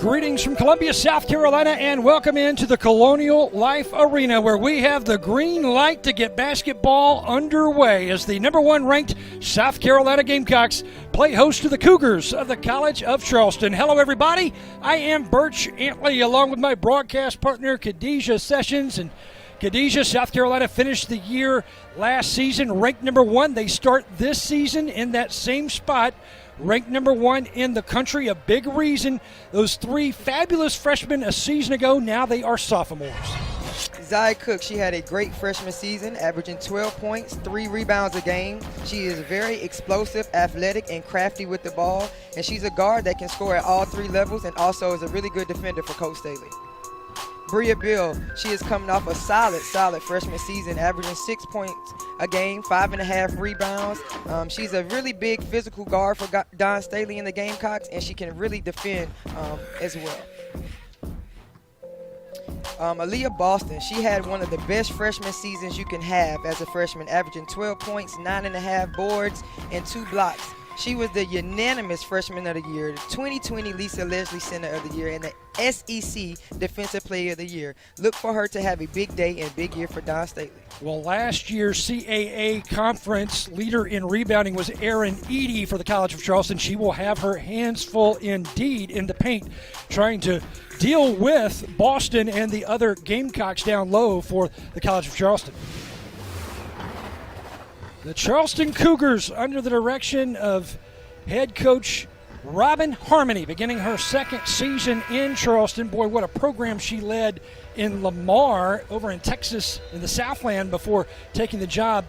Greetings from Columbia, South Carolina, and welcome into the Colonial Life Arena, where we have the green light to get basketball underway as the #1 ranked South Carolina Gamecocks play host to the Cougars of the College of Charleston. Hello, everybody. I am Birch Antley, along with my broadcast partner, Khadijah Sessions. And Khadijah, South Carolina finished the year last season ranked #1. They start this season in that same spot, ranked #1 in the country. A big reason, those three fabulous freshmen a season ago, now they are sophomores. Zia Cook, she had a great freshman season, averaging 12 points, 3 rebounds a game. She is very explosive, athletic, and crafty with the ball, and she's a guard that can score at all 3 levels and also is a really good defender for Coach Staley. Bria Bill, she is coming off a solid freshman season, averaging 6 points a game, 5.5 rebounds. She's a really big physical guard for Don Staley in the Gamecocks, and she can really defend as well. Aaliyah Boston, she had one of the best freshman seasons you can have as a freshman, averaging 12 points, 9.5 boards, and 2 blocks. She was the unanimous Freshman of the Year, the 2020 Lisa Leslie Center of the Year, and the SEC Defensive Player of the Year. Look for her to have a big day and big year for Don Staley. Well, last year's CAA conference leader in rebounding was Erin Eady for the College of Charleston. She will have her hands full indeed in the paint, trying to deal with Boston and the other Gamecocks down low for the College of Charleston. The Charleston Cougars, under the direction of head coach Robin Harmony, beginning her second season in Charleston. Boy, what a program she led in Lamar over in Texas in the Southland before taking the job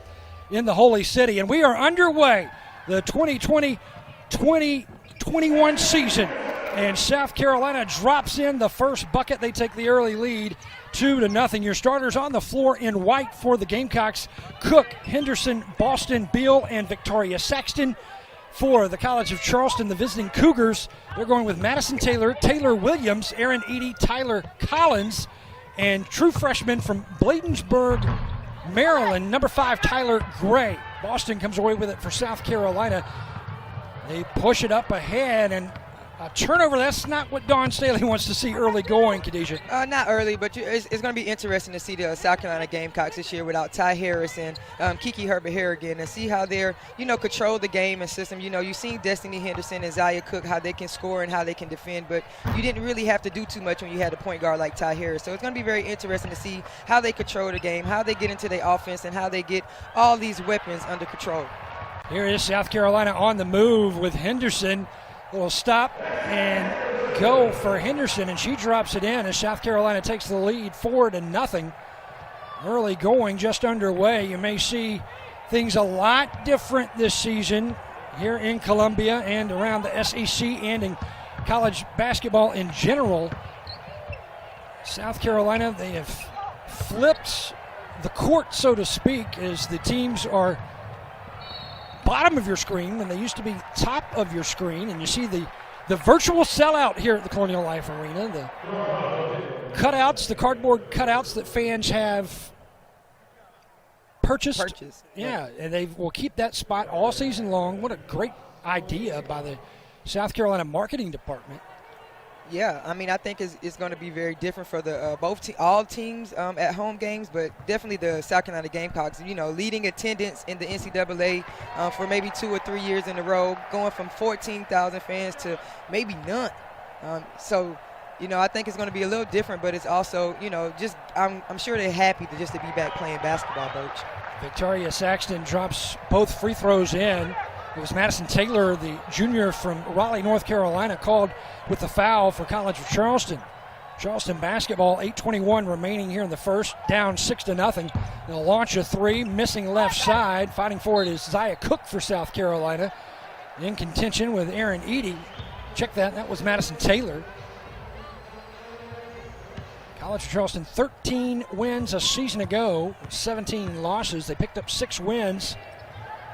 in the Holy City. And we are underway, the 2020-2021 season. And South Carolina drops in the first bucket. They take the early lead, 2-0. Your starters on the floor in white for the Gamecocks: Cook, Henderson, Boston, Beal, and Victoria Saxton. For the College of Charleston, the visiting Cougars, they're going with Madison Taylor, Taylor Williams, Erin Eady, Tyler Collins, and true freshman from Bladensburg, Maryland, #5, Tyler Gray. Boston comes away with it for South Carolina. They push it up ahead, and a turnover, that's not what Don Staley wants to see early going, Khadijah. Not early, but it's going to be interesting to see the South Carolina Gamecocks this year without Ty Harris and Kiki Herbert-Harrigan, and see how they're, control the game and system. You've seen Destiny Henderson and Zia Cook, how they can score and how they can defend, but you didn't really have to do too much when you had a point guard like Ty Harris. So it's going to be very interesting to see how they control the game, how they get into their offense, and how they get all these weapons under control. Here is South Carolina on the move with Henderson. Little stop and go for Henderson, and she drops it in as South Carolina takes the lead 4-0. Early going, just underway. You may see things a lot different this season here in Columbia and around the SEC and in college basketball in general. South Carolina, they have flipped the court, so to speak, as the teams are bottom of your screen when they used to be top of your screen, and you see the virtual sellout here at the Colonial Life Arena, the cutouts, the cardboard cutouts that fans have purchased. Yeah, and they will keep that spot all season long. What a great idea by the South Carolina marketing department. Yeah, I think it's going to be very different for the all teams at home games, but definitely the South Carolina Gamecocks, leading attendance in the NCAA for maybe 2 or 3 years in a row, going from 14,000 fans to maybe none. So I think it's going to be a little different, but it's also, I'm sure they're happy to be back playing basketball, Birch. Victoria Saxton drops both free throws in. It was Madison Taylor, the junior from Raleigh, North Carolina, called with the foul for College of Charleston. Charleston basketball, 8:21 remaining here in the first, down 6-0. They'll launch a 3, missing left side. Fighting for it is Zia Cook for South Carolina. In contention with Erin Eady. Check that was Madison Taylor. College of Charleston, 13 wins a season ago, 17 losses. They picked up 6 wins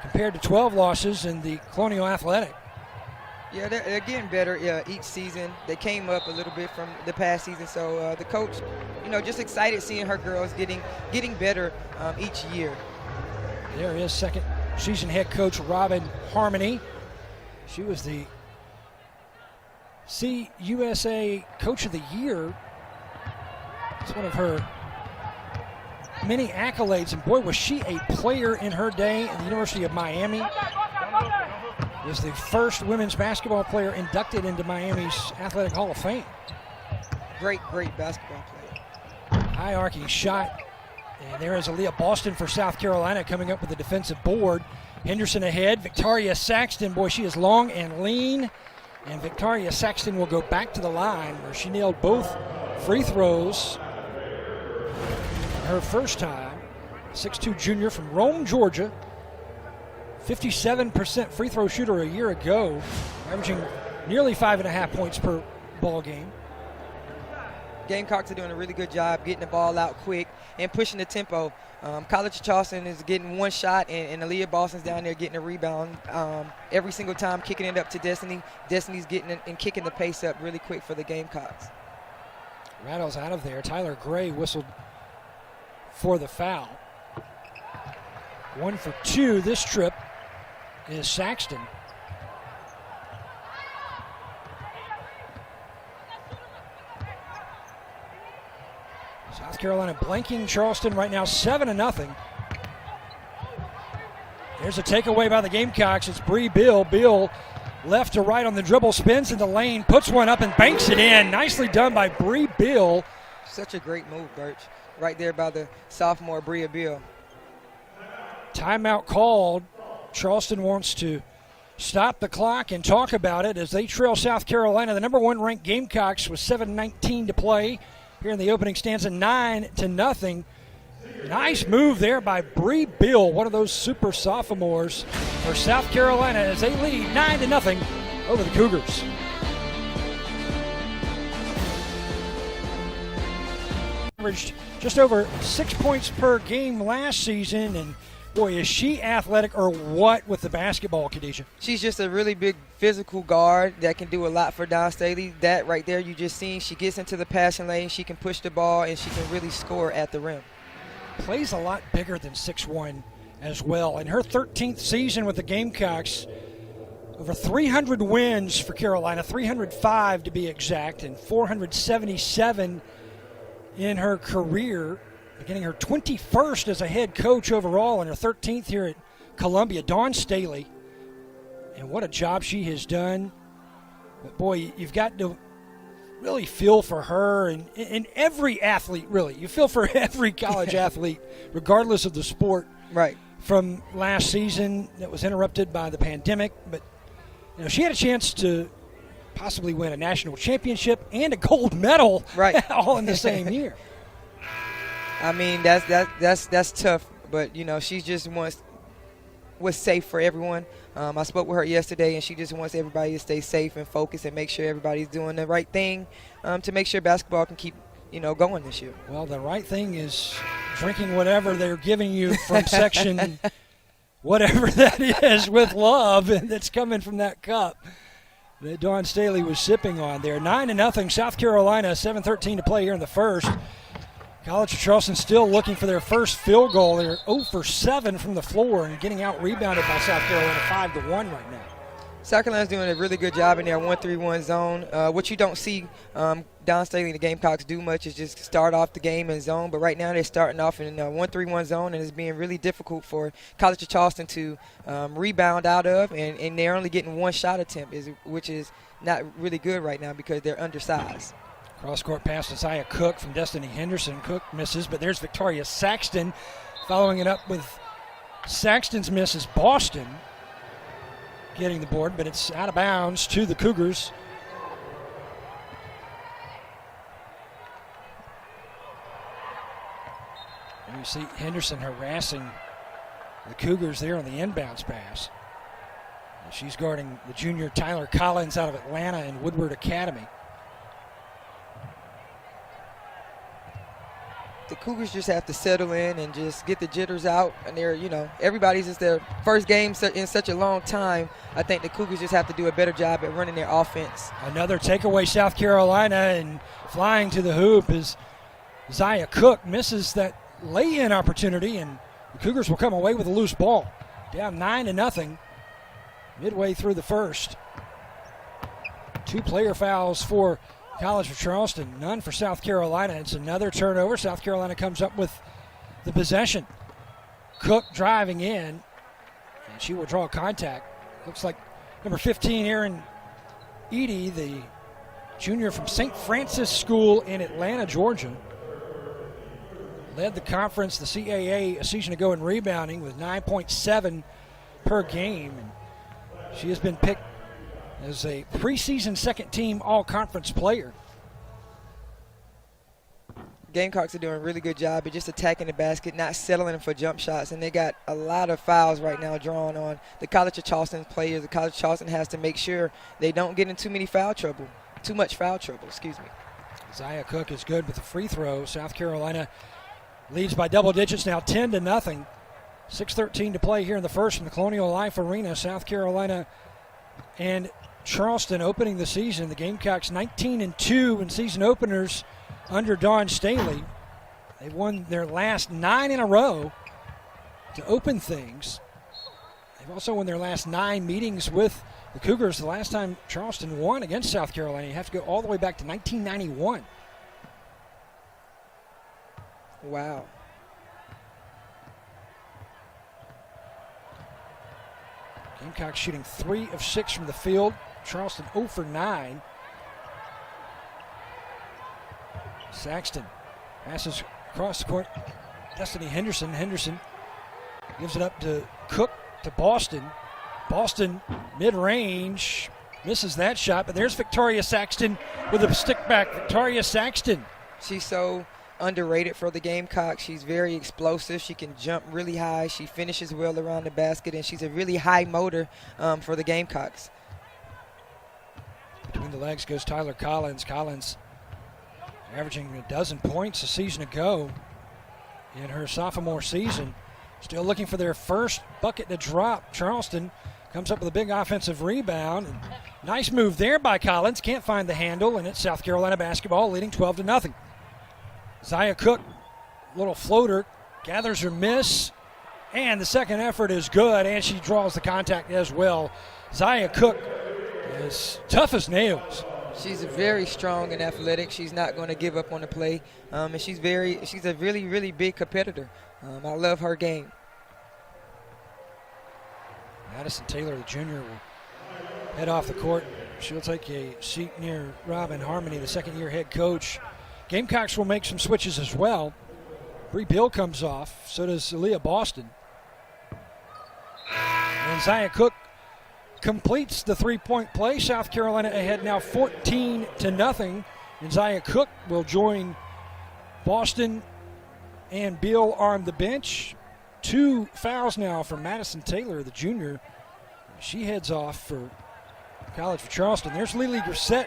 compared to 12 losses in the Colonial Athletic. Yeah, they're getting better each season. They came up a little bit from the past season, so the coach, just excited seeing her girls getting better each year. There is second season head coach Robin Harmony. She was the CUSA Coach of the Year. It's one of her many accolades, and boy, was she a player in her day at the University of Miami. Was the first women's basketball player inducted into Miami's Athletic Hall of Fame. Great basketball player. High arcing shot. And there is Aaliyah Boston for South Carolina coming up with the defensive board. Henderson ahead. Victoria Saxton, boy, she is long and lean. And Victoria Saxton will go back to the line where she nailed both free throws her first time. 6'2" junior from Rome, Georgia. 57% free throw shooter a year ago, averaging nearly 5.5 points per ball game. Gamecocks are doing a really good job getting the ball out quick and pushing the tempo. College of Charleston is getting one shot, and Aaliyah Boston's down there getting a rebound every single time, kicking it up to Destiny. Destiny's getting it and kicking the pace up really quick for the Gamecocks. Rattles out of there. Tyler Gray whistled for the foul. 1 for 2 this trip is Saxton. South Carolina blanking Charleston right now 7-0. There's a takeaway by the Gamecocks. It's Bree Bill. Bill left to right on the dribble, spins in the lane, puts one up and banks it in. Nicely done by Bree Bill. Such a great move, Birch. Right there by the sophomore Bria Bill. Timeout called. Charleston wants to stop the clock and talk about it as they trail South Carolina, the number 1 ranked Gamecocks, with 7:19 to play here in the opening stanza, 9-0. Nice move there by Bree Bill, one of those super sophomores for South Carolina, as they lead 9-0 over the Cougars. Averaged just over 6 points per game last season, and boy, is she athletic or what with the basketball, Khadijah? She's just a really big physical guard that can do a lot for Don Staley. That right there, you just seen, she gets into the passing lane, she can push the ball, and she can really score at the rim. Plays a lot bigger than 6'1" as well. In her 13th season with the Gamecocks, over 300 wins for Carolina, 305 to be exact, and 477 in her career. Getting her 21st as a head coach overall and her 13th here at Columbia. Dawn Staley, and what a job she has done. But boy, you've got to really feel for her and every athlete, really. You feel for every college athlete, regardless of the sport. Right. From last season that was interrupted by the pandemic. But you know, she had a chance to possibly win a national championship and a gold medal, right, all in the same year. I mean, that's tough, but you know, she just wants what's safe for everyone. I spoke with her yesterday, and she just wants everybody to stay safe and focused and make sure everybody's doing the right thing to make sure basketball can keep, you know, going this year. Well, the right thing is drinking whatever they're giving you from section, whatever that is, with love that's coming from that cup that Dawn Staley was sipping on there. 9-0 South Carolina, 7:13 to play here in the first. College of Charleston still looking for their first field goal. They're 0 for 7 from the floor and getting out-rebounded by South Carolina 5-1 right now. South Carolina's doing a really good job in their 1-3-1 zone. What you don't see Don Staley and the Gamecocks do much is just start off the game in zone, but right now they're starting off in a 1-3-1 zone, and it's being really difficult for College of Charleston to rebound out of, and they're only getting one shot attempt, which is not really good right now because they're undersized. Cross-court pass to Zaya Cook from Destiny Henderson. Cook misses, but there's Victoria Saxton. Following it up with Saxton's miss is Boston getting the board, but it's out of bounds to the Cougars. And you see Henderson harassing the Cougars there on the inbounds pass. She's guarding the junior Tyler Collins out of Atlanta and Woodward Academy. The Cougars just have to settle in and just get the jitters out. And they're, you know, everybody's just their first game in such a long time. I think the Cougars just have to do a better job at running their offense. Another takeaway, South Carolina, and flying to the hoop is Zaya Cook. Misses that lay-in opportunity, and the Cougars will come away with a loose ball. Down 9-0 midway through the first. 2 player fouls for College of Charleston, none for South Carolina. It's another turnover. South Carolina comes up with the possession. Cook driving in, and she will draw contact. Looks like number 15, Aaron Edie, the junior from St. Francis School in Atlanta, Georgia. Led the conference, the CAA, a season ago in rebounding with 9.7 per game. And she has been picked as a preseason second-team all-conference player. Gamecocks are doing a really good job of just attacking the basket, not settling for jump shots, and they got a lot of fouls right now drawn on the College of Charleston players. The College of Charleston has to make sure they don't get in too much foul trouble, excuse me. Isaiah Cook is good with the free throw. South Carolina leads by double digits now, 10-0. 6:13 to play here in the first in the Colonial Life Arena. South Carolina and Charleston opening the season. The Gamecocks 19-2 in season openers under Dawn Staley. They've won their last 9 in a row to open things. They've also won their last 9 meetings with the Cougars. The last time Charleston won against South Carolina, you have to go all the way back to 1991. Wow. Gamecocks shooting 3 of 6 from the field. Charleston 0 for 9. Saxton passes across the court. Destiny Henderson. Henderson gives it up to Cook to Boston. Boston mid-range misses that shot, but there's Victoria Saxton with a stick back. Victoria Saxton. She's so underrated for the Gamecocks. She's very explosive. She can jump really high. She finishes well around the basket, and she's a really high motor for the Gamecocks. Between the legs goes Tyler Collins. Collins averaging a dozen points a season ago in her sophomore season. Still looking for their first bucket to drop. Charleston comes up with a big offensive rebound. And nice move there by Collins. Can't find the handle, and it's South Carolina basketball leading 12-0. Zaya Cook, little floater, gathers her miss, and the second effort is good, and she draws the contact as well. Zaya Cook is tough as nails. She's very strong and athletic. She's not going to give up on the play, and she's a really, really big competitor. I love her game. Madison Taylor, the junior, will head off the court. She'll take a seat near Robin Harmony, the second-year head coach. Gamecocks will make some switches as well. Bree Bill comes off. So does Aaliyah Boston. And Zaya Cook completes the three-point play. South Carolina ahead now 14-0. And Zaya Cook will join Boston and Bill on the bench. 2 fouls now for Madison Taylor, the junior. She heads off for College of Charleston. There's Lily Grissett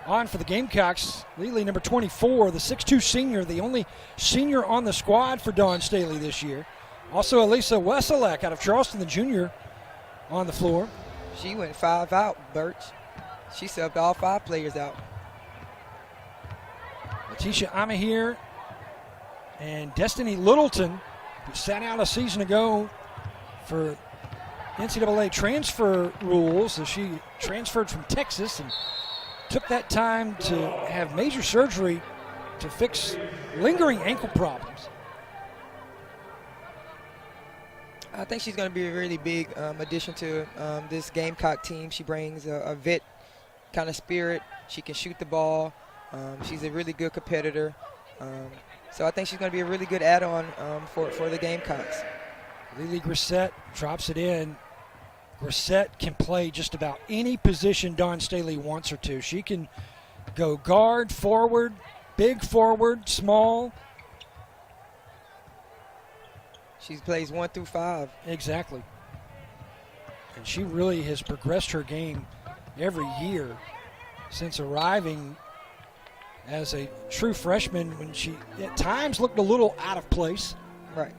on for the Gamecocks. Lily, number 24, the 6'2 senior, the only senior on the squad for Dawn Staley this year. Also, Elisa Weselek out of Charleston, the junior, on the floor. She went 5 out, Birch. She subbed all 5 players out. Letitia Amahir and Destiny Littleton, who sat out a season ago for NCAA transfer rules as she transferred from Texas and took that time to have major surgery to fix lingering ankle problems. I think she's going to be a really big addition to this Gamecock team. She brings a vet kind of spirit. She can shoot the ball. She's a really good competitor. So I think she's going to be a really good add-on for the Gamecocks. Lily Grissett drops it in. Grissett can play just about any position Dawn Staley wants her to. She can go guard, forward, big forward, small. She plays 1 through 5. Exactly. And she really has progressed her game every year since arriving as a true freshman when she at times looked a little out of place. Right.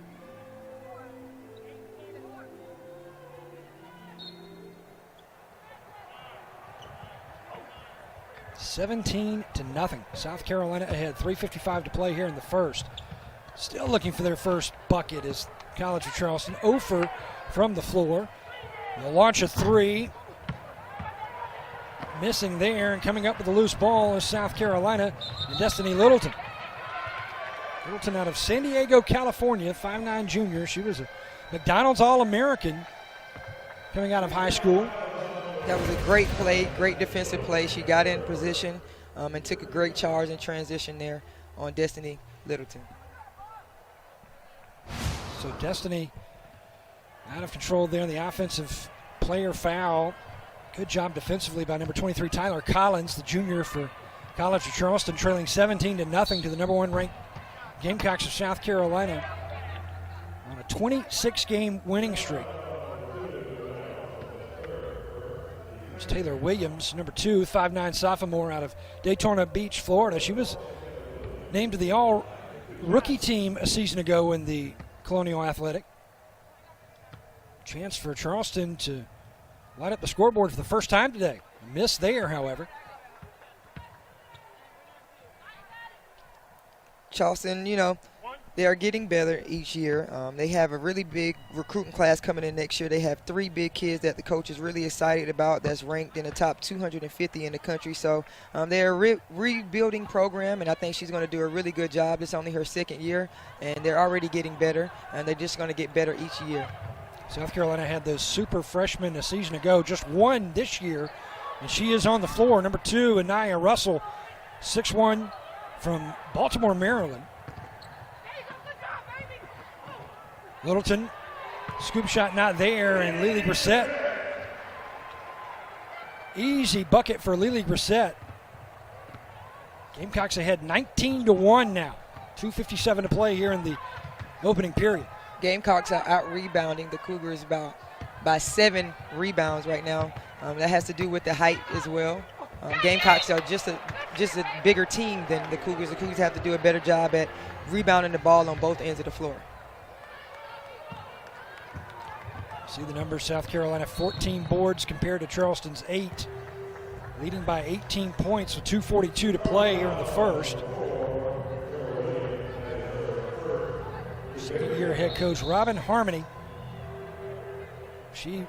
$17-0. South Carolina ahead. 3:55 to play here in the first. Still looking for their first bucket is College of Charleston. 0 from the floor. They'll launch a 3. missing there, and coming up with a loose ball is South Carolina and Destiny Littleton. Littleton out of San Diego, California, 5'9" junior. She was a McDonald's All-American coming out of high school. That was a great play, great defensive play. She got in position and took a great charge and transition there on Destiny Littleton. So Destiny out of control there in the offensive player foul. Good job defensively by number 23, Tyler Collins, the junior for College of Charleston, trailing 17-0 to the number 1 ranked Gamecocks of South Carolina on a 26-game winning streak. There's Taylor Williams, number 2, 5'9" sophomore out of Daytona Beach, Florida. She was named to the all-rookie team a season ago in the Colonial Athletic. Chance for Charleston to light up the scoreboard for the first time today. Miss there, however. Charleston, you know, they are getting better each year. They have a really big recruiting class coming in next year. They have 3 big kids that the coach is really excited about that's ranked in the top 250 in the country. So they're a rebuilding program, and I think she's going to do a really good job. It's only her 2nd year, and they're already getting better, and they're just going to get better each year. South Carolina had those super freshmen a season ago, just 1 this year, and she is on the floor. Number 2, Anaya Russell, 6'1", from Baltimore, Maryland. Littleton, scoop shot not there, and Lily Brissett. Easy bucket for Lily Brissett. Gamecocks ahead 19-1 now. 2:57 to play here in the opening period. Gamecocks are out-rebounding the Cougars by 7 rebounds right now. That has to do with the height as well. Gamecocks are just a bigger team than the Cougars. The Cougars have to do a better job at rebounding the ball on both ends of the floor. See the numbers, South Carolina 14 boards compared to Charleston's 8. Leading by 18 points with 2:42 to play here in the first. Second-year head coach Robin Harmony. She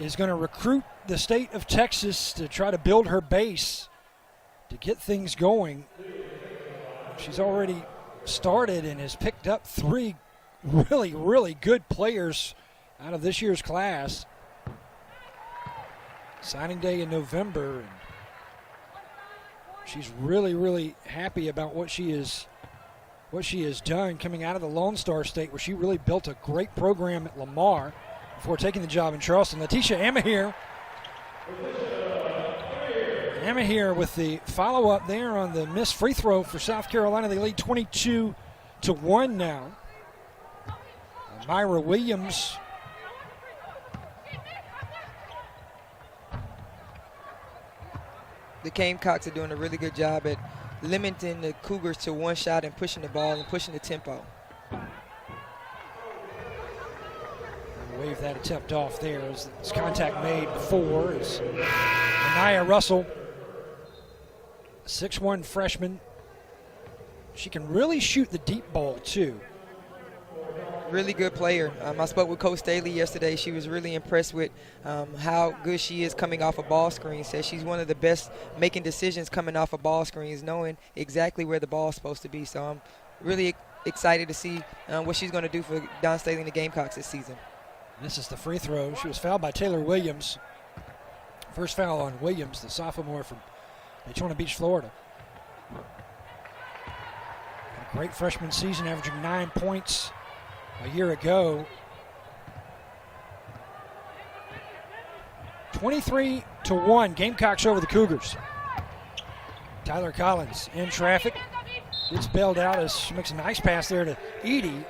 is going to recruit the state of Texas to try to build her base to get things going. She's already started and has picked up 3 really, really good players out of this year's class. Signing day in November. And she's really, really happy about what she has done coming out of the Lone Star State, where she really built a great program at Lamar before taking the job in Charleston. Letitia Amahir. Amahir with the follow-up there on the missed free throw for South Carolina. They lead 22-1 now. Myra Williams. The Gamecocks are doing a really good job at limiting the Cougars to 1 shot and pushing the ball and pushing the tempo. Wave that attempt off there as contact made before. As Anaya Russell, 6'1" freshman. She can really shoot the deep ball too. Really good player. I spoke with Coach Staley yesterday. She was really impressed with how good she is coming off a ball screen. Says she's one of the best making decisions coming off a ball screens, knowing exactly where the ball's supposed to be. So I'm really excited to see what she's going to do for Don Staley and the Gamecocks this season. This is the free throw. She was fouled by Taylor Williams. First foul on Williams, the sophomore from Daytona Beach, Florida. A great freshman season, averaging 9 points a year ago. 23-1, Gamecocks over the Cougars. Tyler Collins in traffic. Gets bailed out as she makes a nice pass there to Edie.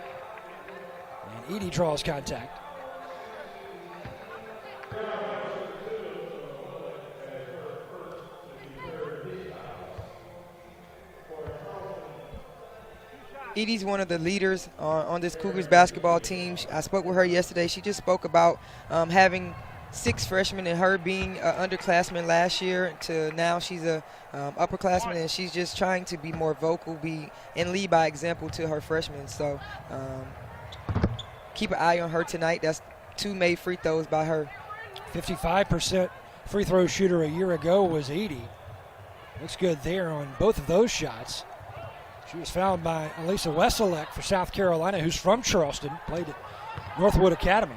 And Edie draws contact. Edie's one of the leaders on this Cougars basketball team. I spoke with her yesterday. She just spoke about having 6 freshmen and her being an underclassman last year to now she's a upperclassman, and she's just trying to be more vocal, and lead by example to her freshmen. So keep an eye on her tonight. That's 2 made free throws by her. 55% free throw shooter a year ago was Edie. Looks good there on both of those shots. She was fouled by Elisa Weselek for South Carolina, who's from Charleston, played at Northwood Academy.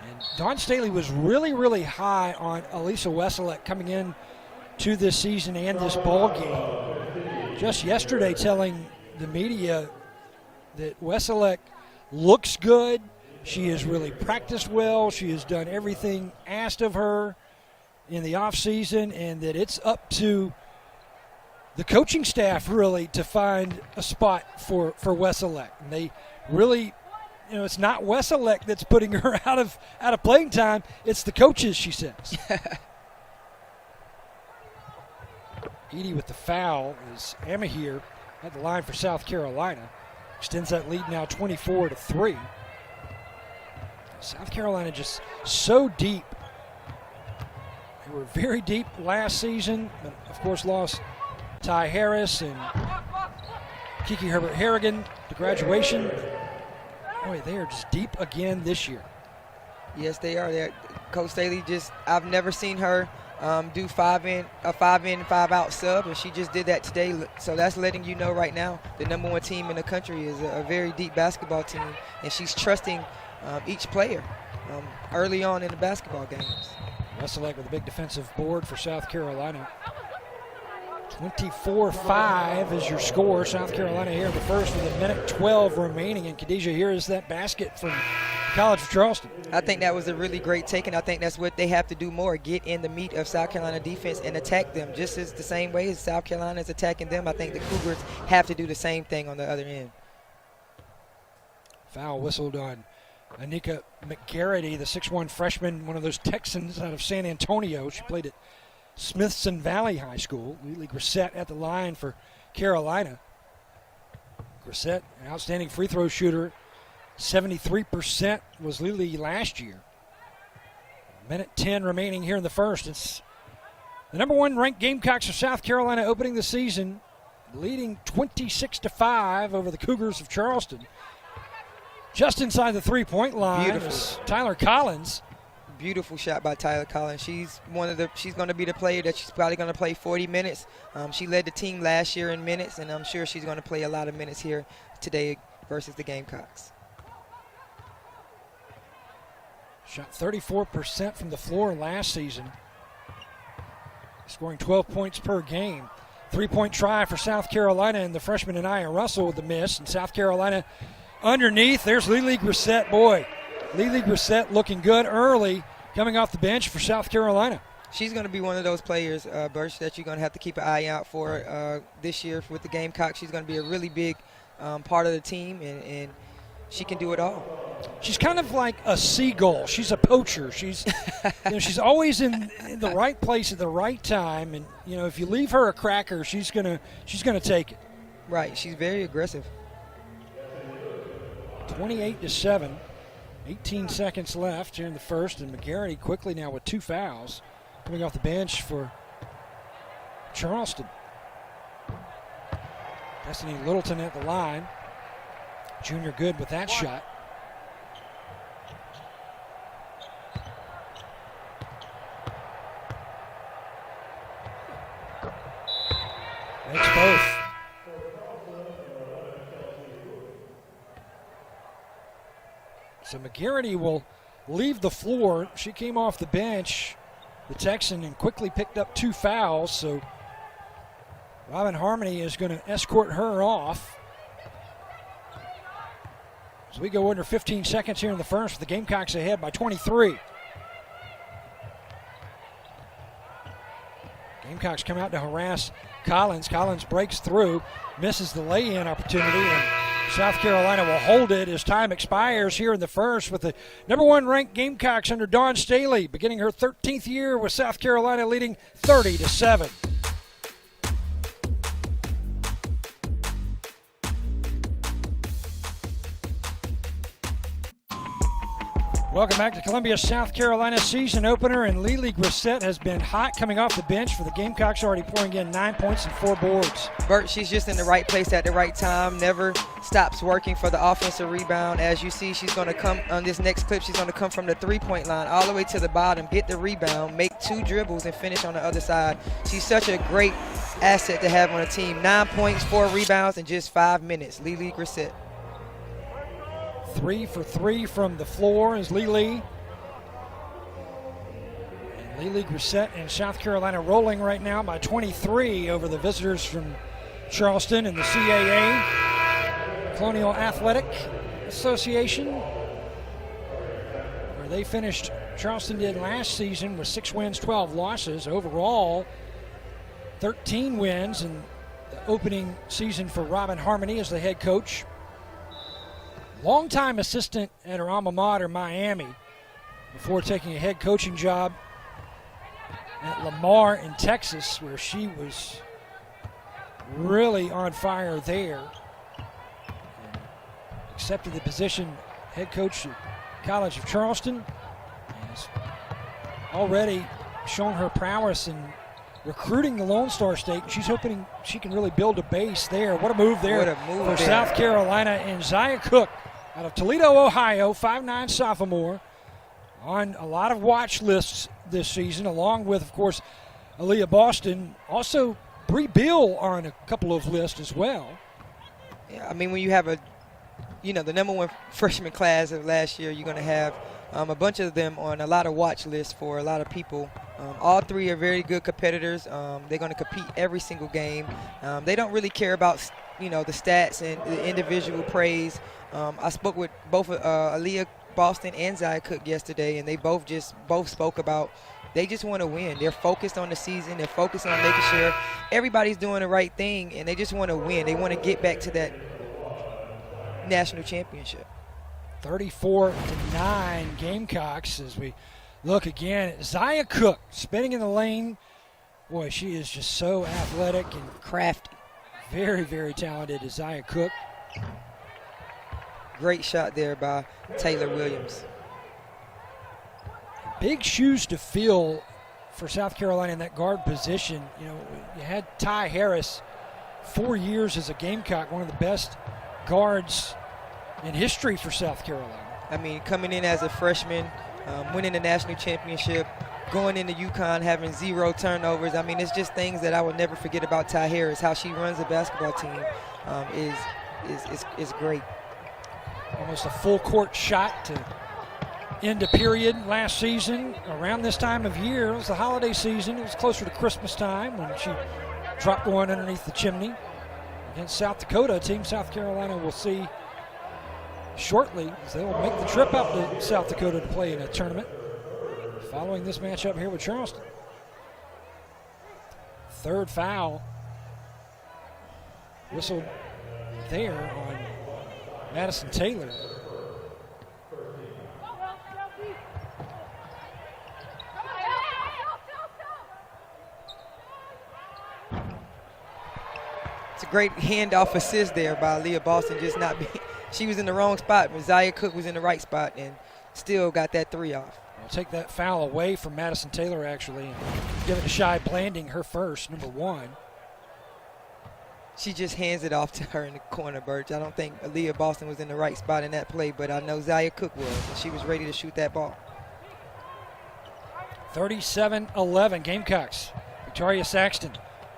And Dawn Staley was really, really high on Elisa Weselek coming in to this season and this ball game. Just yesterday telling the media that Weselek looks good. She has really practiced well. She has done everything asked of her in the offseason, and that it's up to the coaching staff really to find a spot for Weselek. And they really, it's not Weselek that's putting her out of playing time. It's the coaches, she says. Edie with the foul is Amahir at the line for South Carolina. Extends that lead now 24-3. South Carolina just so deep. They were very deep last season, but of course lost Ty Harris and Kiki Herbert-Harrigan to graduation. Boy, they are just deep again this year. Yes, they are. Coach Staley I've never seen her do a 5-in, 5-out sub, and she just did that today. So that's letting you know right now the number one team in the country is a very deep basketball team, and she's trusting each player early on in the basketball games. Weselek with a big defensive board for South Carolina. 24-5 is your score. South Carolina here in the first with a minute 12 remaining. And Khadijah, here is that basket from College of Charleston. I think that was a really great take, and I think that's what they have to do more, get in the meat of South Carolina defense and attack them just as the same way as South Carolina is attacking them. I think the Cougars have to do the same thing on the other end. Foul whistled on Anika McGarity, the 6'1 freshman, one of those Texans out of San Antonio. She played at Smithson Valley High School. Lily Grissett at the line for Carolina. Grissett, an outstanding free throw shooter. 73% was Lily last year. Minute 10 remaining here in the first. It's the number one ranked Gamecocks of South Carolina opening the season, leading 26-5 over the Cougars of Charleston. Just inside the three-point line is Tyler Collins. Beautiful shot by Tyler Collins. She's going to be the player that she's probably going to play 40 minutes. She led the team last year in minutes, and I'm sure she's going to play a lot of minutes here today versus the Gamecocks. Shot 34% from the floor last season, scoring 12 points per game. Three-point try for South Carolina, and the freshman Anaya Russell with the miss. And South Carolina underneath, there's Lily Grissett. Boy, Lily Grissett looking good early, coming off the bench for South Carolina. She's going to be one of those players, Birch, that you're going to have to keep an eye out for this year with the Gamecock. She's going to be a really big part of the team, and she can do it all. She's kind of like a seagull. She's a poacher. She's she's always in the right place at the right time, and if you leave her a cracker, she's gonna take it. Right. She's very aggressive. 28-7. 18 seconds left here in the first, and McGarity quickly now with two fouls coming off the bench for Charleston. Destiny Littleton at the line. Junior good with that shot. Makes both. So McGarity will leave the floor. She came off the bench, the Texan, and quickly picked up two fouls. So Robin Harmony is going to escort her off. As we go under 15 seconds here in the first, the Gamecocks ahead by 23. Gamecocks come out to harass Collins. Collins breaks through, misses the lay-in opportunity, and South Carolina will hold it as time expires here in the first with the number one ranked Gamecocks under Dawn Staley, beginning her 13th year with South Carolina leading 30-7. Welcome back to Columbia, South Carolina season opener, and Lily Grissett has been hot coming off the bench for the Gamecocks, already pouring in 9 points and 4 boards. Bert, she's just in the right place at the right time, never stops working for the offensive rebound. As you see, she's going to come on this next clip, she's going to come from the three-point line all the way to the bottom, get the rebound, make 2 dribbles, and finish on the other side. She's such a great asset to have on a team. 9 points, 4 rebounds in just 5 minutes. Lily Grissett. 3 for 3 from the floor is Lily. And Lily Grissett in South Carolina rolling right now by 23 over the visitors from Charleston and the CAA, Colonial Athletic Association, where they finished, Charleston did last season with 6 wins, 12 losses. Overall, 13 wins in the opening season for Robin Harmony as the head coach. Longtime assistant at her alma mater, Miami, before taking a head coaching job at Lamar in Texas, where she was really on fire there. And accepted the position head coach at College of Charleston, and has already shown her prowess in recruiting the Lone Star State. She's hoping she can really build a base there. What a move there for South Carolina. And Zia Cook out of Toledo, Ohio, 5'9" sophomore, on a lot of watch lists this season, along with, of course, Aaliyah Boston. Also, Bree Bill on a couple of lists as well. Yeah, I mean, when you have the number 1 freshman class of last year, you're going to have a bunch of them on a lot of watch lists for a lot of people. All 3 are very good competitors. They're going to compete every single game. They don't really care about, the stats and the individual praise. I spoke with both Aaliyah Boston and Zia Cook yesterday, and they both spoke about they just want to win. They're focused on the season. They're focused on making sure everybody's doing the right thing, and they just want to win. They want to get back to that national championship. 34-9 Gamecocks as we look again at Zia Cook spinning in the lane. Boy, she is just so athletic and crafty. Very, very talented is Zia Cook. Great shot there by Taylor Williams. Big shoes to fill for South Carolina in that guard position. You had Ty Harris 4 years as a Gamecock, one of the best guards in history for South Carolina. I mean, coming in as a freshman, winning the national championship, going into UConn, having 0 turnovers. I mean, it's just things that I will never forget about Ty Harris. How she runs the basketball team is great. Almost a full court shot to end a period last season. Around this time of year, it was the holiday season. It was closer to Christmas time when she dropped one underneath the chimney against South Dakota, a team South Carolina will see shortly, as they will make the trip up to South Dakota to play in a tournament following this matchup here with Charleston. 3rd foul whistled there on Madison Taylor. It's a great handoff assist there by Aaliyah Boston, just not being, she was in the wrong spot, but Zia Cook was in the right spot and still got that 3 off. We'll take that foul away from Madison Taylor, actually, and give it to Shy Blanding, her first, number 1. She just hands it off to her in the corner, Birch. I don't think Aaliyah Boston was in the right spot in that play, but I know Zia Cook was, and she was ready to shoot that ball. 37-11 Gamecocks. Victoria Saxton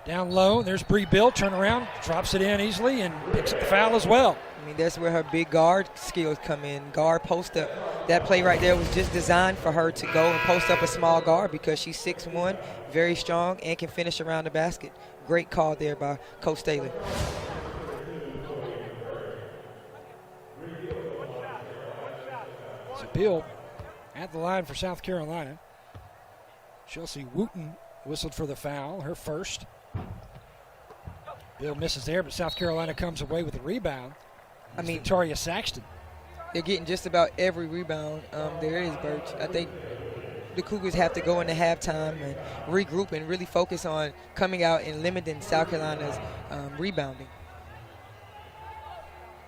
down low. There's Bree Bill, turn around, drops it in easily, and picks up the foul as well. I mean, that's where her big guard skills come in. Guard post up. That play right there was just designed for her to go and post up a small guard because she's 6'1", very strong, and can finish around the basket. Great call there by Coach Taylor. So Bill at the line for South Carolina. Chelsea Wooten whistled for the foul, her first. Bill misses there, but South Carolina comes away with a rebound. I mean, Victoria Saxton. They're getting just about every rebound there is, Birch. I think the Cougars have to go into halftime and regroup and really focus on coming out and limiting South Carolina's rebounding.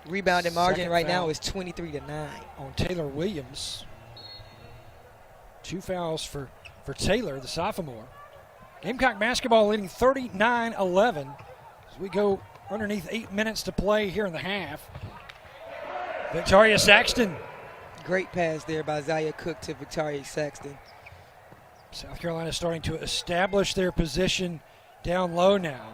Rebounding margin right now is 23-9. On Taylor Williams. 2 fouls for Taylor, the sophomore. Gamecock basketball leading 39-11 as we go underneath 8 minutes to play here in the half. Victoria Saxton. Great pass there by Zaya Cook to Victoria Saxton. South Carolina starting to establish their position down low now.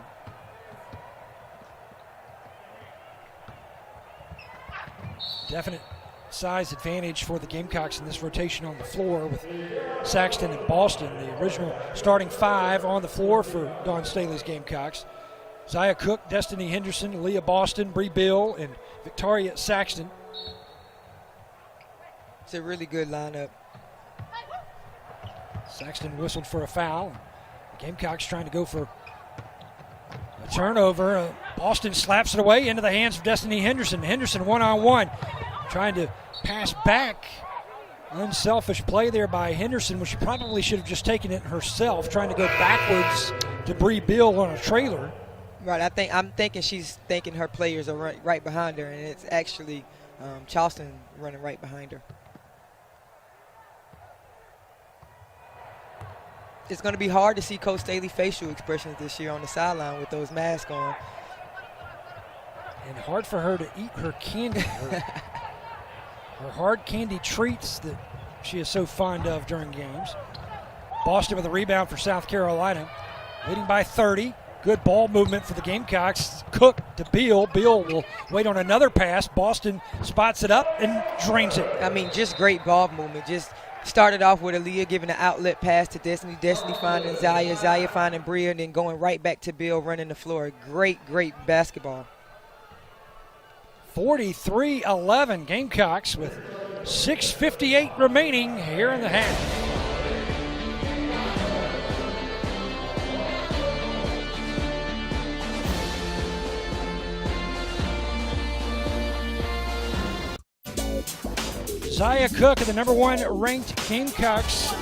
Definite size advantage for the Gamecocks in this rotation on the floor with Saxton and Boston, the original starting 5 on the floor for Dawn Staley's Gamecocks. Zaya Cook, Destiny Henderson, Leah Boston, Bree Bill, and Victoria Saxton. It's a really good lineup. Saxton whistled for a foul. The Gamecocks trying to go for a turnover. Boston slaps it away into the hands of Destiny Henderson. Henderson one-on-one, trying to pass back. Unselfish play there by Henderson, which she probably should have just taken it herself, trying to go backwards to Bree Bill on a trailer. Right, I'm thinking she's thinking her players are right behind her, and it's actually Charleston running right behind her. It's going to be hard to see Coach Staley facial expressions this year on the sideline with those masks on. And hard for her to eat her candy, her hard candy treats that she is so fond of during games. Boston with a rebound for South Carolina, leading by 30. Good ball movement for the Gamecocks. Cook to Beal. Beal will wait on another pass. Boston spots it up and drains it. I mean, just great ball movement. Just started off with Aaliyah giving an outlet pass to Destiny. Destiny finding Zaya. Zaya finding Bria, and then going right back to Bill running the floor. Great basketball. 43-11 Gamecocks with 6:58 remaining here in the half. Zaya Cook and the #1 ranked Gamecocks.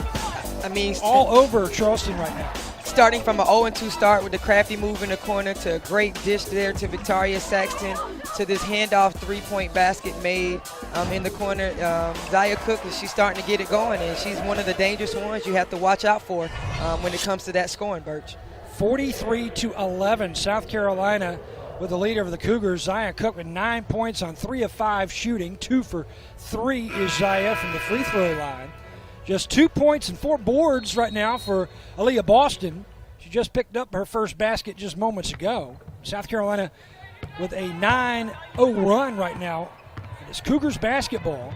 I mean, all over Charleston right now. Starting from an 0-2 start with the crafty move in the corner to a great dish there to Victoria Saxton to this handoff three-point basket made in the corner. Zaya Cook, she's starting to get it going, and she's one of the dangerous ones you have to watch out for when it comes to that scoring, Birch. 43-11, South Carolina with the lead over the Cougars. Zaya Cook with 9 points on 3 of 5 shooting. 2 for 3 is Zaya from the free throw line. Just 2 points and 4 boards right now for Aaliyah Boston. She just picked up her first basket just moments ago. South Carolina with a 9-0 run right now. It's Cougars basketball.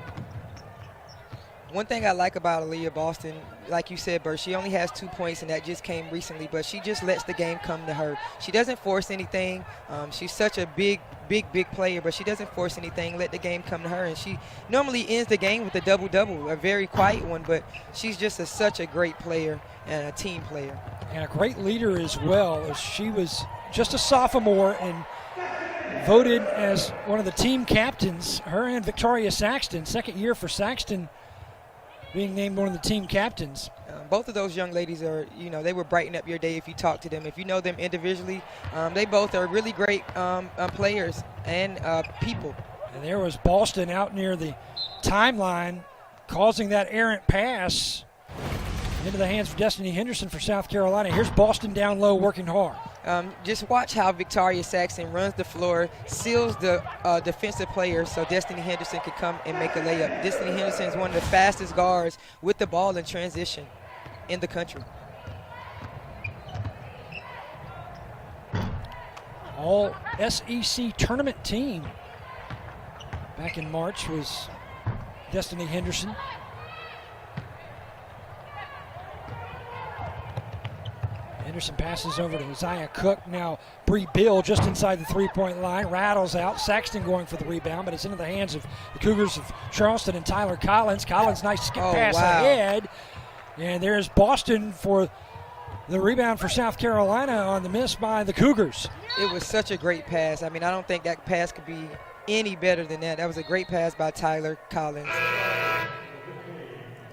One thing I like about Aaliyah Boston, like you said, Bert, she only has 2 points, and that just came recently, but she just lets the game come to her. She doesn't force anything. She's such a big player, but she doesn't force anything, let the game come to her, and she normally ends the game with a double-double, a very quiet one, but she's just such a great player and a team player. And a great leader as well, as she was just a sophomore and voted as one of the team captains, her and Victoria Saxton, second year for Saxton, being named one of the team captains. Both of those young ladies are, they will brighten up your day if you talk to them. If you know them individually, they both are really great players and people. And there was Boston out near the timeline causing that errant pass into the hands of Destiny Henderson for South Carolina. Here's Boston down low working hard. Just watch how Victoria Saxton runs the floor, seals the defensive player so Destiny Henderson can come and make a layup. Destiny Henderson is one of the fastest guards with the ball in transition in the country. All SEC tournament team back in March was Destiny Henderson. Henderson passes over to Zaya Cook. Now Bree Bill just inside the three-point line. Rattles out. Saxton going for the rebound, but it's into the hands of the Cougars of Charleston and Tyler Collins. Collins, nice skip pass ahead. And there's Boston for the rebound for South Carolina on the miss by the Cougars. It was such a great pass. I mean, I don't think that pass could be any better than that. That was a great pass by Tyler Collins.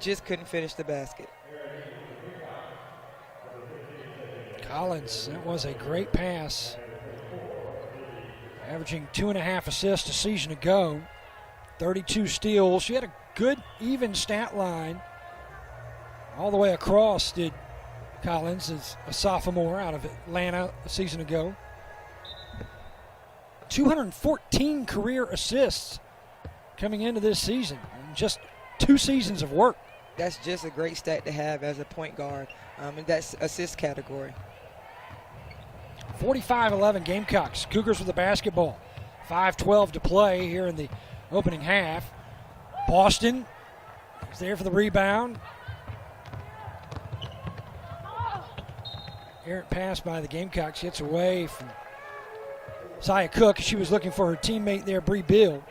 Just couldn't finish the basket. Collins, that was a great pass. Averaging 2.5 assists a season ago. 32 steals. She had a good, even stat line. All the way across did Collins, is a sophomore out of Atlanta a season ago. 214 career assists coming into this season. Just 2 seasons of work. That's just a great stat to have as a point guard in that assist category. 45-11 Gamecocks. Cougars with the basketball. 5:12 to play here in the opening half. Boston is there for the rebound. Errant pass by the Gamecocks gets away from Zia Cook. She was looking for her teammate there, Bree Bill.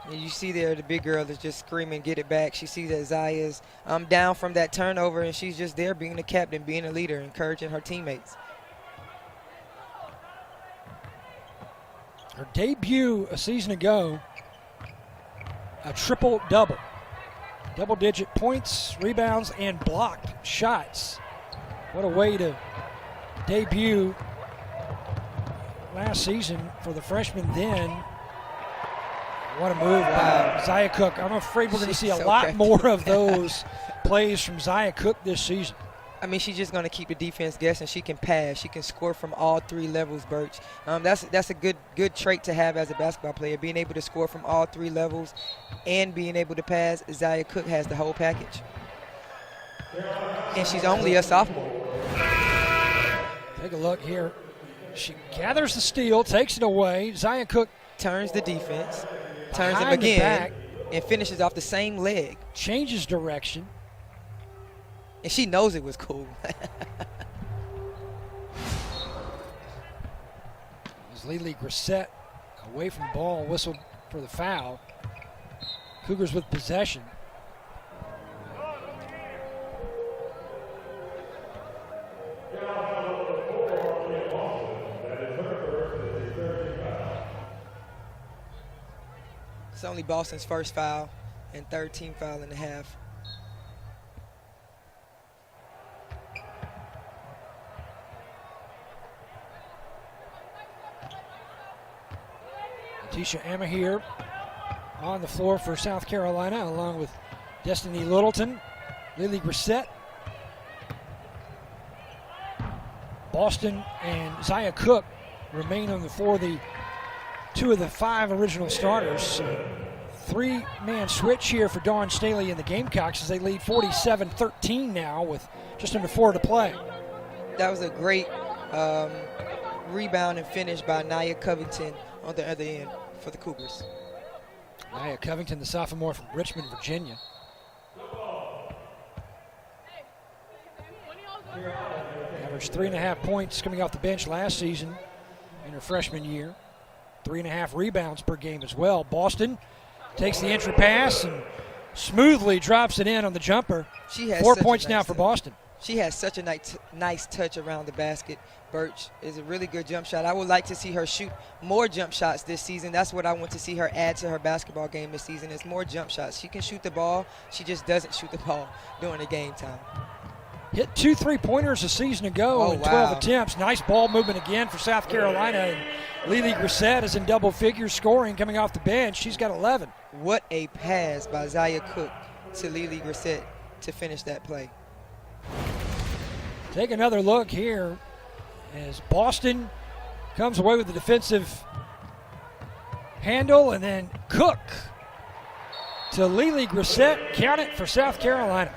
And you see there the big girl is just screaming, get it back. She sees that Zaya's down from that turnover, and she's just there being the captain, being a leader, encouraging her teammates. Her debut a season ago, a triple-double. Double-digit points, rebounds, and blocked shots. What a way to debut last season for the freshman then. What a move by Zia Cook. I'm afraid we're going to see a lot more of those plays from Zia Cook this season. I mean, she's just going to keep the defense guessing. She can pass. She can score from all 3 levels, Birch. That's a good trait to have as a basketball player, being able to score from all 3 levels and being able to pass. Zia Cook has the whole package. And she's only a sophomore. Take a look here. She gathers the steal, takes it away. Zia Cook turns the defense, turns him again, and finishes off the same leg. Changes direction. And she knows it was cool. As Lily Grissett away from the ball, whistled for the foul. Cougars with possession. It's only Boston's first foul and 3rd team foul in the half. Tisha Amahir on the floor for South Carolina, along with Destiny Littleton, Lily Grissett. Boston and Zia Cook remain on the floor, the 2 of the 5 original starters. 3-man switch here for Dawn Staley and the Gamecocks as they lead 47-13 now with just under 4 to play. That was a great rebound and finish by Nia Covington on the other end for the Cougars. Nia Covington, the sophomore from Richmond, Virginia. Averaged 3.5 points coming off the bench last season in her freshman year. 3.5 rebounds per game as well. Boston takes the entry pass and smoothly drops it in on the jumper. She has 4 points now for touch. Boston. She has such a nice touch around the basket. Birch is a really good jump shot. I would like to see her shoot more jump shots this season. That's what I want to see her add to her basketball game this season, is more jump shots. She can shoot the ball. She just doesn't shoot the ball during the game time. Hit 2 3-pointers a season ago in 12 attempts. Nice ball movement again for South Carolina. And Lily Grissett is in double figures scoring coming off the bench. She's got 11. What a pass by Zia Cook to Lily Grissett to finish that play. Take another look here as Boston comes away with the defensive handle, and then Cook to Lily Grissett. Count it for South Carolina.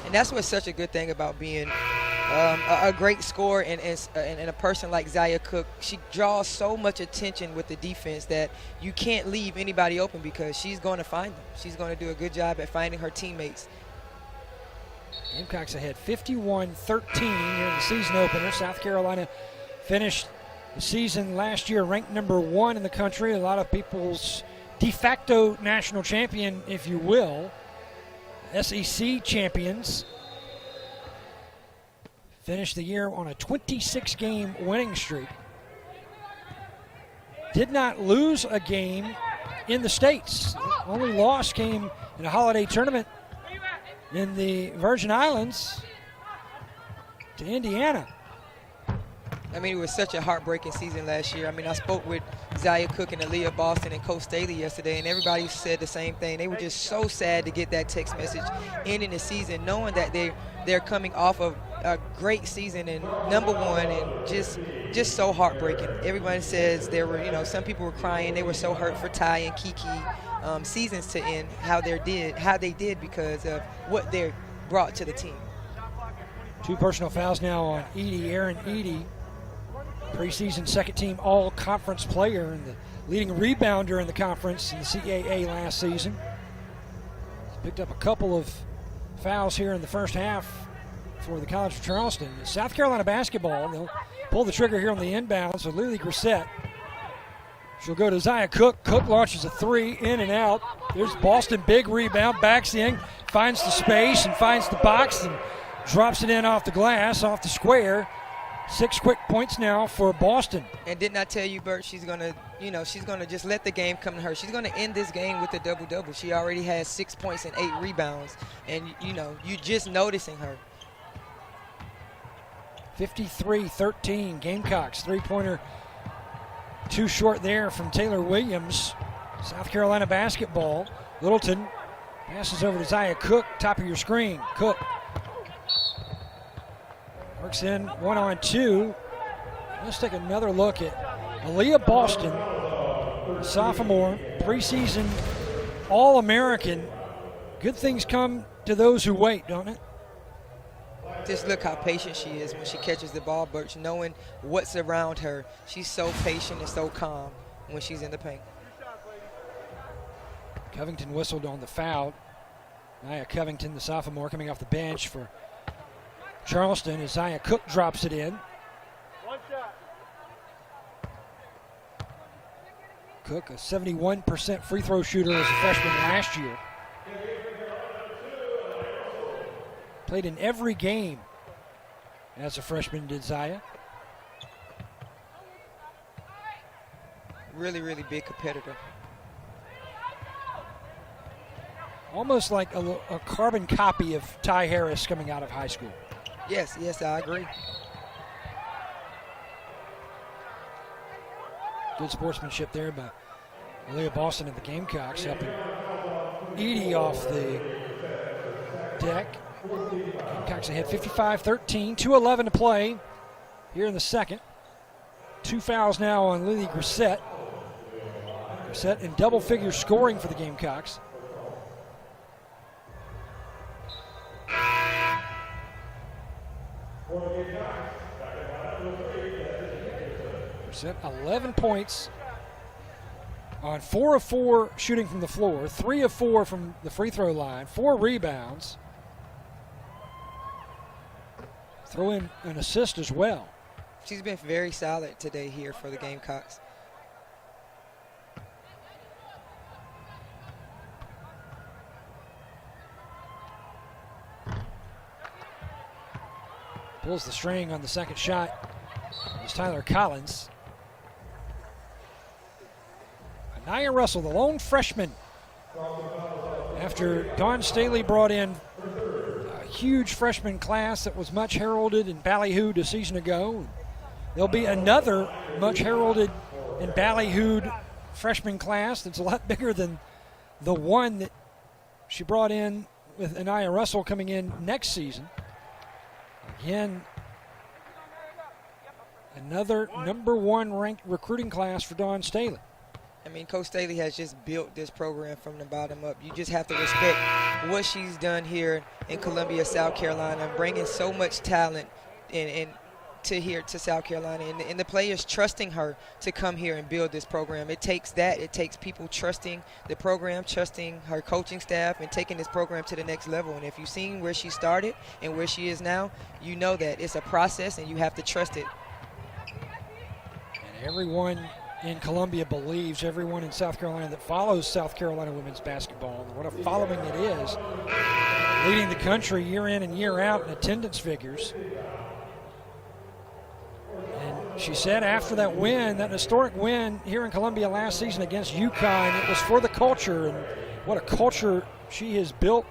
And that's what's such a good thing about being a great scorer and a person like Zia Cook. She draws so much attention with the defense that you can't leave anybody open because she's going to find them. She's going to do a good job at finding her teammates. Gamecocks ahead 51-13 here in the season opener. South Carolina finished the season last year ranked number 1 in the country. A lot of people's de facto national champion, if you will. SEC champions finished the year on a 26-game winning streak. Did not lose a game in the States. The only loss came in a holiday tournament in the Virgin Islands to Indiana. I mean, it was such a heartbreaking season last year. I mean, I spoke with Zaya Cook and Aaliyah Boston and Coach Staley yesterday, and everybody said the same thing. They were just so sad to get that text message ending the season, knowing that they're coming off of a great season and #1, and just so heartbreaking. Everybody says there were, some people were crying. They were so hurt for Ty and Kiki seasons to end, how they did because of what they brought to the team. 2 personal fouls now on Edie. Aaron Edie, preseason second-team all-conference player and the leading rebounder in the conference in the CAA last season. He's picked up a couple of fouls here in the first half for the College of Charleston. South Carolina basketball, they'll pull the trigger here on the inbounds with Lily Grissett. She'll go to Zaya Cook. Cook launches a 3, in and out. There's Boston, big rebound, backs in, finds the space and finds the box and drops it in off the glass, off the square. 6 quick points now for Boston. And didn't I tell you, Bert, she's gonna just let the game come to her. She's gonna end this game with a double-double. She already has 6 points and 8 rebounds, and you're just noticing her. 53-13, Gamecocks. 3-pointer too short there from Taylor Williams. South Carolina basketball. Littleton passes over to Zaya Cook, top of your screen. Cook works in 1-on-2. Let's take another look at Aaliyah Boston, sophomore, preseason All-American. Good things come to those who wait, don't it? Just look how patient she is when she catches the ball, Birch, knowing what's around her. She's so patient and so calm when she's in the paint. Covington whistled on the foul. Nia Covington, the sophomore, coming off the bench for Charleston as Zaya Cook drops it in. Cook, a 71% free throw shooter as a freshman last year. Played in every game as a freshman, did Zaya. Really, really big competitor. Almost like a carbon copy of Ty Harris coming out of high school. Yes, I agree. Good sportsmanship there by Aaliyah Boston and the Gamecocks, helping Edie off the deck. Gamecocks ahead 55-13, 2:11 to play here in the second. 2 fouls now on Lily Grissett. Grissett in double figure scoring for the Gamecocks. Grissett 11 points on 4 of 4 shooting from the floor, 3 of 4 from the free throw line, 4 rebounds. Throw in an assist as well. She's been very solid today here for the Gamecocks. Pulls the string on the second shot. It's Tyler Collins. Anaya Russell, the lone freshman. After Dawn Staley brought in a huge freshman class that was much heralded and ballyhooed a season ago. There'll be another much heralded and ballyhooed freshman class that's a lot bigger than the one that she brought in with Anaya Russell coming in next season. Again, another #1 ranked recruiting class for Dawn Staley. I mean, Coach Staley has just built this program from the bottom up. You just have to respect what she's done here in Columbia, South Carolina, bringing so much talent to South Carolina, and the players trusting her to come here and build this program. It takes that. It takes people trusting the program, trusting her coaching staff, and taking this program to the next level. And if you've seen where she started and where she is now, you know that it's a process and you have to trust it. And everyone in Columbia believes, everyone in South Carolina that follows South Carolina women's basketball, what a following it is, leading the country year in and year out in attendance figures. And she said after that win, that historic win here in Columbia last season against UConn, it was for the culture, and what a culture she has built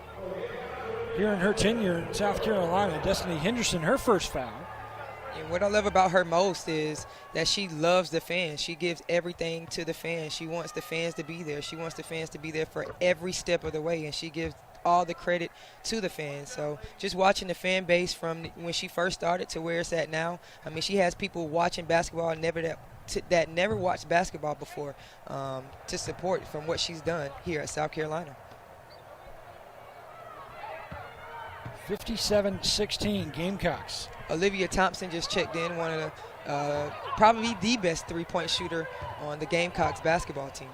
here in her tenure in South Carolina. Destiny Henderson, her first foul. And what I love about her most is that she loves the fans. She gives everything to the fans. She wants the fans to be there. She wants the fans to be there for every step of the way, and she gives all the credit to the fans. So just watching the fan base from when she first started to where it's at now, I mean, she has people watching basketball that never watched basketball before to support from what she's done here at South Carolina. 57-16 Gamecocks. Olivia Thompson just checked in, one of the probably the best three-point shooter on the Gamecocks basketball team.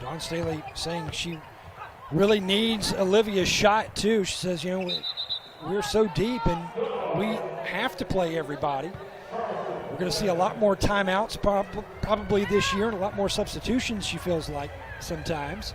Dawn Staley saying she really needs Olivia's shot too. She says, you know, we're so deep and we have to play everybody. We're going to see a lot more timeouts probably this year and a lot more substitutions, she feels like sometimes.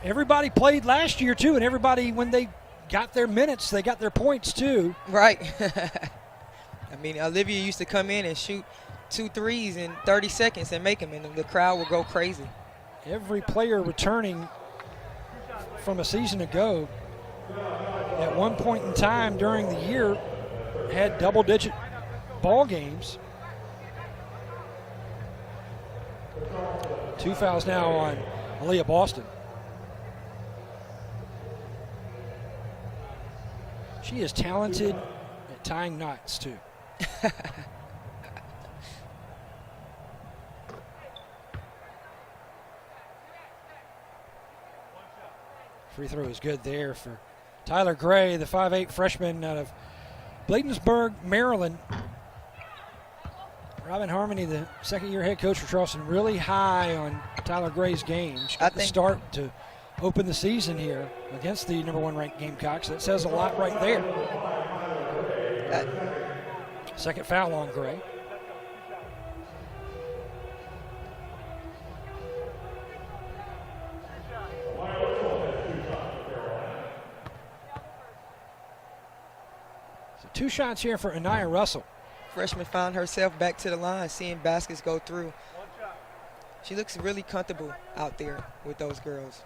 Everybody played last year too, and everybody, when they got their minutes, they got their points too. Right. I mean, Olivia used to come in and shoot 2 threes in 30 seconds and make them, and the crowd would go crazy. Every player returning from a season ago at one point in time during the year had double-digit ball games. 2 fouls now on Aaliyah Boston. She is talented at tying knots, too. Free throw is good there for Tyler Gray, the 5'8 freshman out of Bladensburg, Maryland. Robin Harmony, the second-year head coach for Charleston, really high on Tyler Gray's game. She got the start to open the season here against the #1 ranked Gamecocks. That says a lot right there. Second foul on Gray. So 2 shots here for Anaya Russell. Freshman found herself back to the line, seeing baskets go through. She looks really comfortable out there with those girls.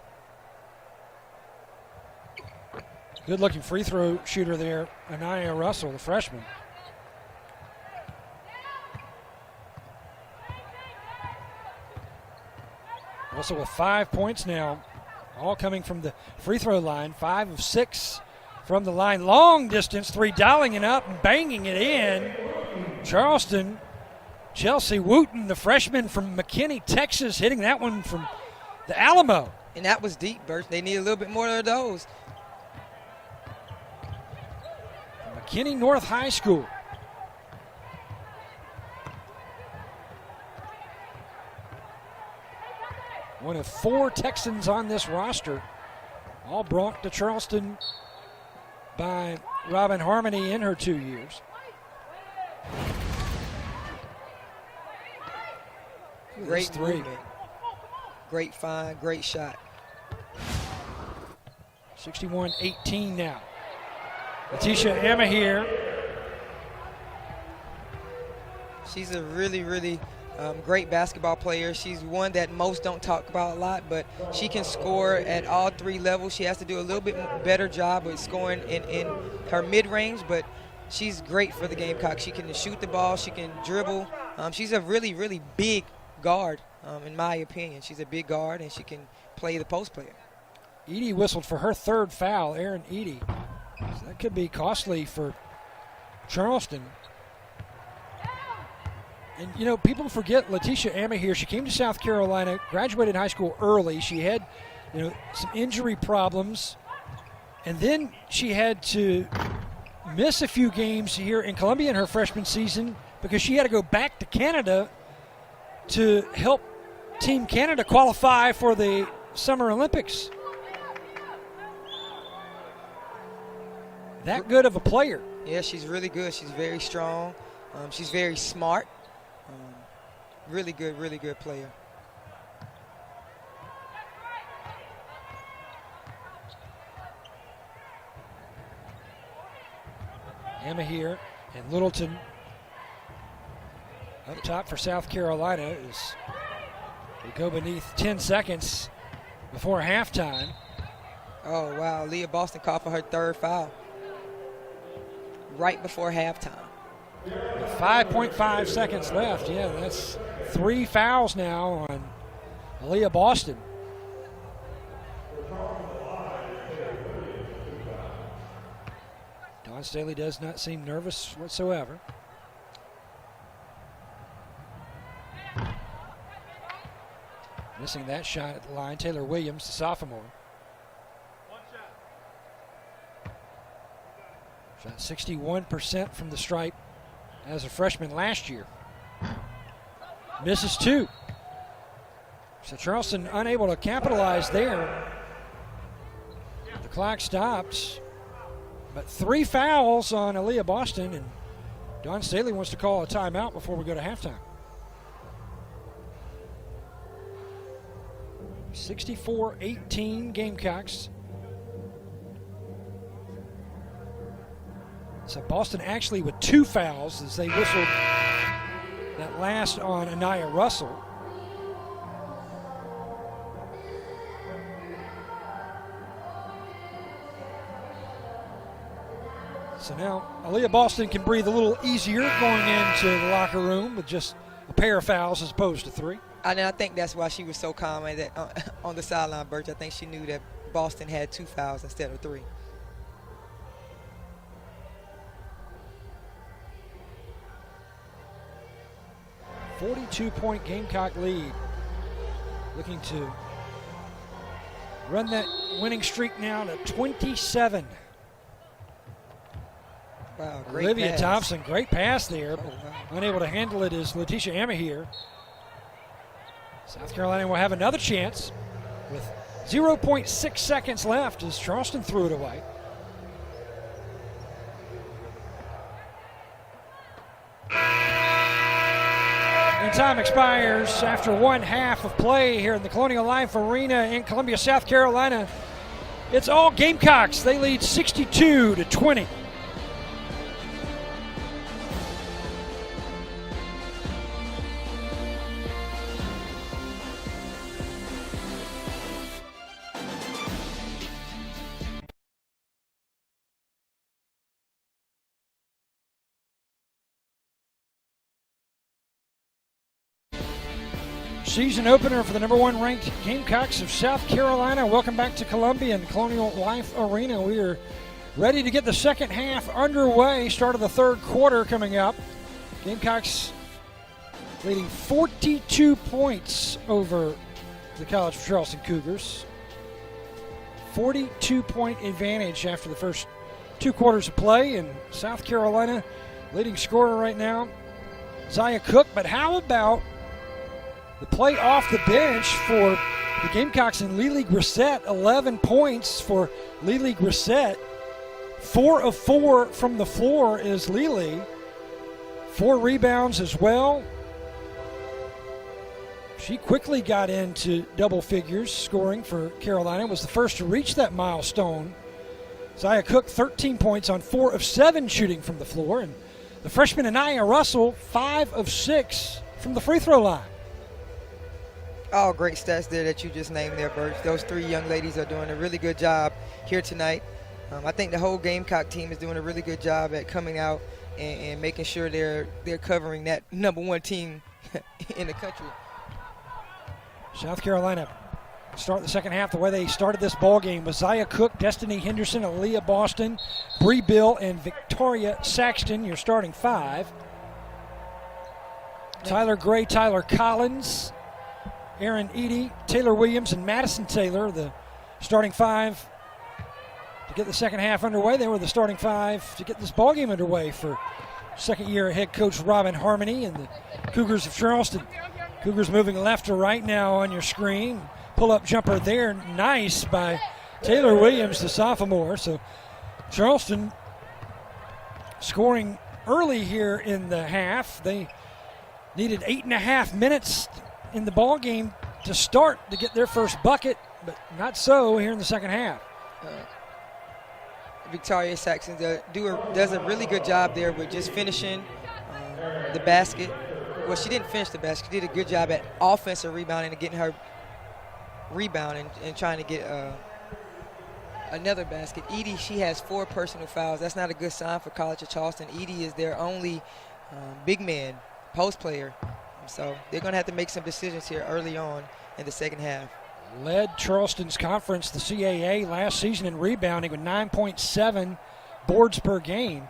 Good-looking free throw shooter there, Anaya Russell, the freshman. Russell with 5 points now, all coming from the free throw line. 5 of 6 from the line. Long distance three, dialing it up and banging it in. Charleston, Chelsea Wooten, the freshman from McKinney, Texas, hitting that one from the Alamo. And that was deep, Bert. They need a little bit more of those. McKinney North High School. One of 4 Texans on this roster, all brought to Charleston by Robin Harmony in her 2 years. Great movement. Great find, great shot. 61-18 now. Letitia Emma here. She's a really, really great basketball player. She's one that most don't talk about a lot, but she can score at all 3 levels. She has to do a little bit better job with scoring in her mid-range, but she's great for the Gamecock. She can shoot the ball. She can dribble. She's a really, really big guard, in my opinion. She's a big guard, and she can play the post player. Edie whistled for her 3rd foul, Erin Edie. So that could be costly for Charleston. And, you know, people forget Letitia Amma here. She came to South Carolina, graduated high school early. She had, you know, some injury problems. And then she had to miss a few games here in Columbia in her freshman season because she had to go back to Canada to help Team Canada qualify for the Summer Olympics. That good of a player. Yeah, she's really good. She's very strong. She's very smart. Really good player. Emma here, and Littleton up top for South Carolina as we go beneath 10 seconds before halftime. Oh, wow. Leah Boston called for her 3rd foul. right before halftime. 5.5 seconds left. Yeah, that's 3 fouls now on Aaliyah Boston. Dawn Staley does not seem nervous whatsoever. Missing that shot at the line. Taylor Williams, the sophomore. Shot 61% from the stripe as a freshman last year. Misses 2. So Charleston unable to capitalize there. The clock stopped. But 3 fouls on Aaliyah Boston, and Dawn Staley wants to call a timeout before we go to halftime. 64-18 Gamecocks. So Boston actually with 2 fouls as they whistled that last on Anaya Russell. So now Aaliyah Boston can breathe a little easier going into the locker room with just a pair of fouls as opposed to 3. And I think that's why she was so calm on the sideline, Birch. I think she knew that Boston had 2 fouls instead of 3. A 42-point Gamecock lead. Looking to run that winning streak now to 27. Wow, great Olivia pass. Thompson, great pass there, but unable to handle it is Letitia Amahir. South Carolina will have another chance with 0.6 seconds left as Charleston threw it away. And time expires after 1 half of play here in the Colonial Life Arena in Columbia, South Carolina. It's all Gamecocks. They lead 62-20. Season opener for the #1 ranked Gamecocks of South Carolina. Welcome back to Columbia and Colonial Life Arena. We are ready to get the second half underway. Start of the third quarter coming up. Gamecocks leading 42 points over the College of Charleston Cougars. 42-point advantage after the first 2 quarters of play. And South Carolina leading scorer right now, Zaya Cook. But how about the play off the bench for the Gamecocks and Lily Grissett? 11 points for Lily Grissett. 4 of 4 from the floor is Lily. 4 rebounds as well. She quickly got into double figures scoring for Carolina. Was the first to reach that milestone. Zaya Cook, 13 points on 4 of 7 shooting from the floor. And the freshman Anaya Russell, 5 of 6 from the free throw line. All great stats there that you just named there, Birch. Those 3 young ladies are doing a really good job here tonight. I think the whole Gamecock team is doing a really good job at coming out and making sure they're covering that #1 team in the country. South Carolina start the second half the way they started this ball game with Zaya Cook, Destiny Henderson, Aaliyah Boston, Bree Bill, and Victoria Saxton, your starting 5. Tyler Gray, Tyler Collins, Aaron Eady, Taylor Williams, and Madison Taylor, the starting 5 to get the second half underway. They were the starting 5 to get this ball game underway for second-year head coach Robin Harmony and the Cougars of Charleston. Cougars moving left to right now on your screen. Pull-up jumper there, nice by Taylor Williams, the sophomore. So Charleston scoring early here in the half. They needed 8.5 minutes in the ball game to start to get their first bucket, but not so here in the second half. Victoria Saxton does a really good job there with just finishing the basket. Well, she didn't finish the basket. She did a good job at offensive rebounding and getting her rebound and trying to get Another basket. Edie, she has 4 personal fouls. That's not a good sign for College of Charleston. Edie is their only big man, post player. So they're going to have to make some decisions here early on in the second half. Led Charleston's conference, the CAA, last season in rebounding with 9.7 boards per game.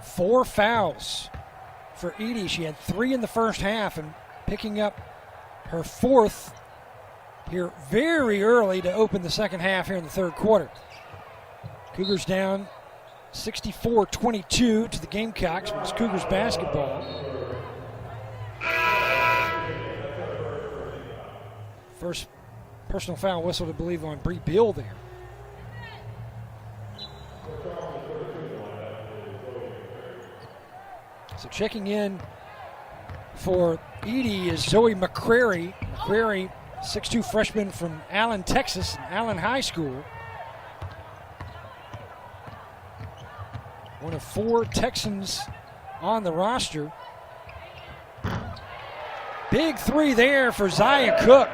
4 fouls for Edie. She had 3 in the first half and picking up her 4th here very early to open the second half here in the third quarter. Cougars down 64-22 to the Gamecocks. It's Cougars basketball. First personal foul whistle, to believe, on Bree Beal there. So checking in for Edie is Zoe McCrary. McCrary, 6'2" freshman from Allen, Texas, Allen High School. One of 4 Texans on the roster. Big 3 there for Zia Cook.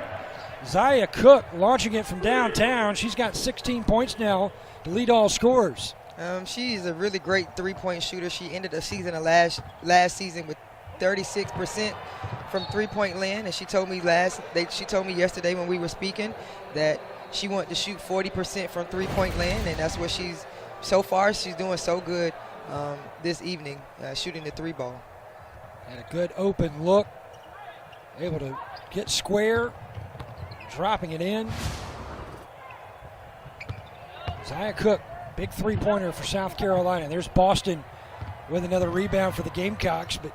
Zia Cook launching it from downtown. She's got 16 points now to lead all scorers. She's a really great three-point shooter. She ended the season last season with 36% from three-point land, and she told me yesterday when we were speaking that she wanted to shoot 40% from three-point land, and that's what she's doing so good this evening, shooting the 3 ball. Had a good open look, able to get square, dropping it in. Zia Cook, big 3-pointer for South Carolina. There's Boston with another rebound for the Gamecocks, but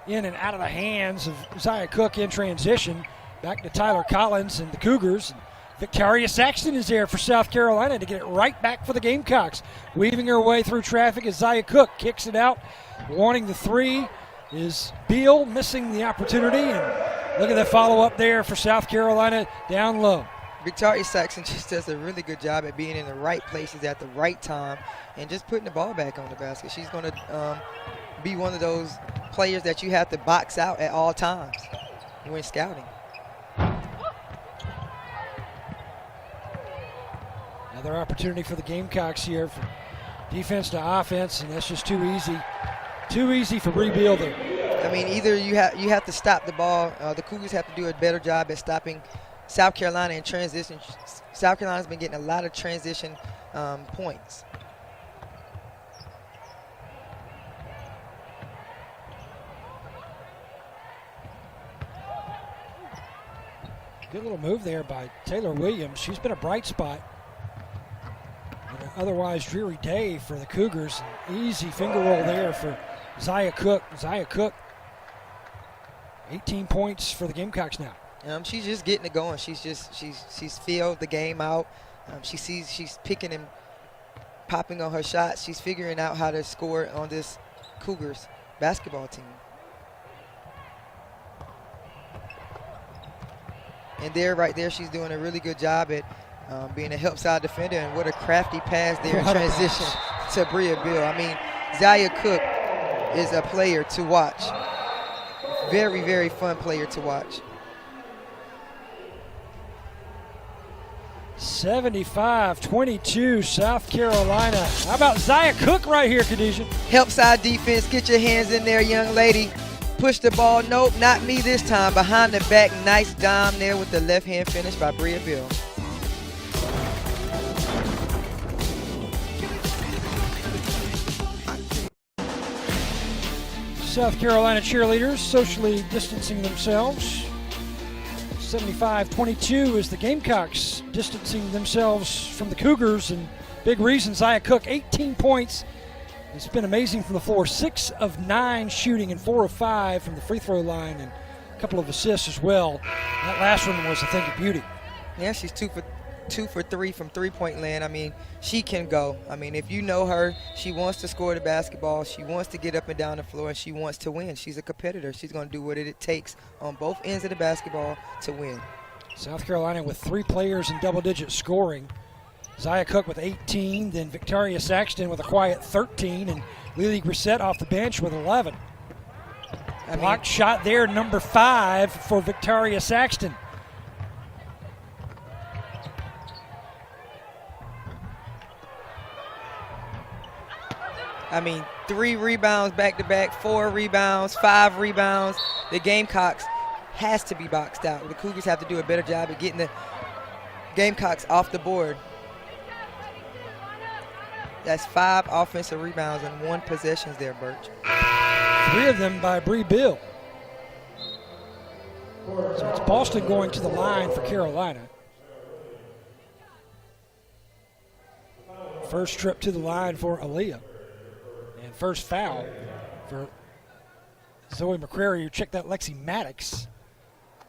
in and out of the hands of Zia Cook in transition. Back to Tyler Collins and the Cougars. Victoria Saxton is there for South Carolina to get it right back for the Gamecocks. Weaving her way through traffic as Zia Cook kicks it out. Wanting the 3 is Beal, missing the opportunity. And look at the follow-up there for South Carolina down low. Victoria Saxton just does a really good job at being in the right places at the right time and just putting the ball back on the basket. She's going to be one of those players that you have to box out at all times when scouting. Another opportunity for the Gamecocks here for defense to offense, and that's just too easy. Too easy for Bree Beal there. I mean, either you have to stop the ball. The Cougars have to do a better job at stopping South Carolina in transition. South Carolina's been getting a lot of transition points. Good little move there by Taylor Williams. She's been a bright spot in an otherwise dreary day for the Cougars. An easy finger roll there for Zia Cook. Zia Cook, 18 points for the Gamecocks now. She's just getting it going. She's filled the game out. She's picking and popping on her shots. She's figuring out how to score on this Cougars basketball team. And right there, she's doing a really good job at being a help side defender. And what a crafty pass there in transition to Bria Beal. I mean, Zia Cook is a player to watch. Very, very fun player to watch. 75-22 South Carolina. How about Zia Cook right here, Khadijah? Help side defense. Get your hands in there, young lady. Push the ball. Nope, not me this time. Behind the back. Nice dime there with the left hand finish by Bria Beal. South Carolina cheerleaders socially distancing themselves. 75-22 is the Gamecocks distancing themselves from the Cougars, and big reason Zia Cook, 18 points. It's been amazing from the floor, 6 of 9 shooting and 4 of 5 from the free throw line, and a couple of assists as well. That last one was a thing of beauty. Yeah, she's 2 for 3 from three-point land. I mean, she can go. I mean, if you know her, she wants to score the basketball. She wants to get up and down the floor, and she wants to win. She's a competitor. She's going to do what it takes on both ends of the basketball to win. South Carolina with 3 players in double-digit scoring. Zia Cook with 18, then Victoria Saxton with a quiet 13, and Lily Grissett off the bench with 11. Blocked shot there, number 5 for Victoria Saxton. I mean, 3 rebounds back-to-back, 4 rebounds, 5 rebounds. The Gamecocks has to be boxed out. The Cougars have to do a better job of getting the Gamecocks off the board. That's 5 offensive rebounds in 1 possession there, Birch. 3 of them by Bree Bill. So it's Boston going to the line for Carolina. First trip to the line for Aaliyah. And first foul for Zoe McCrary, who checked that Lexi Maddox,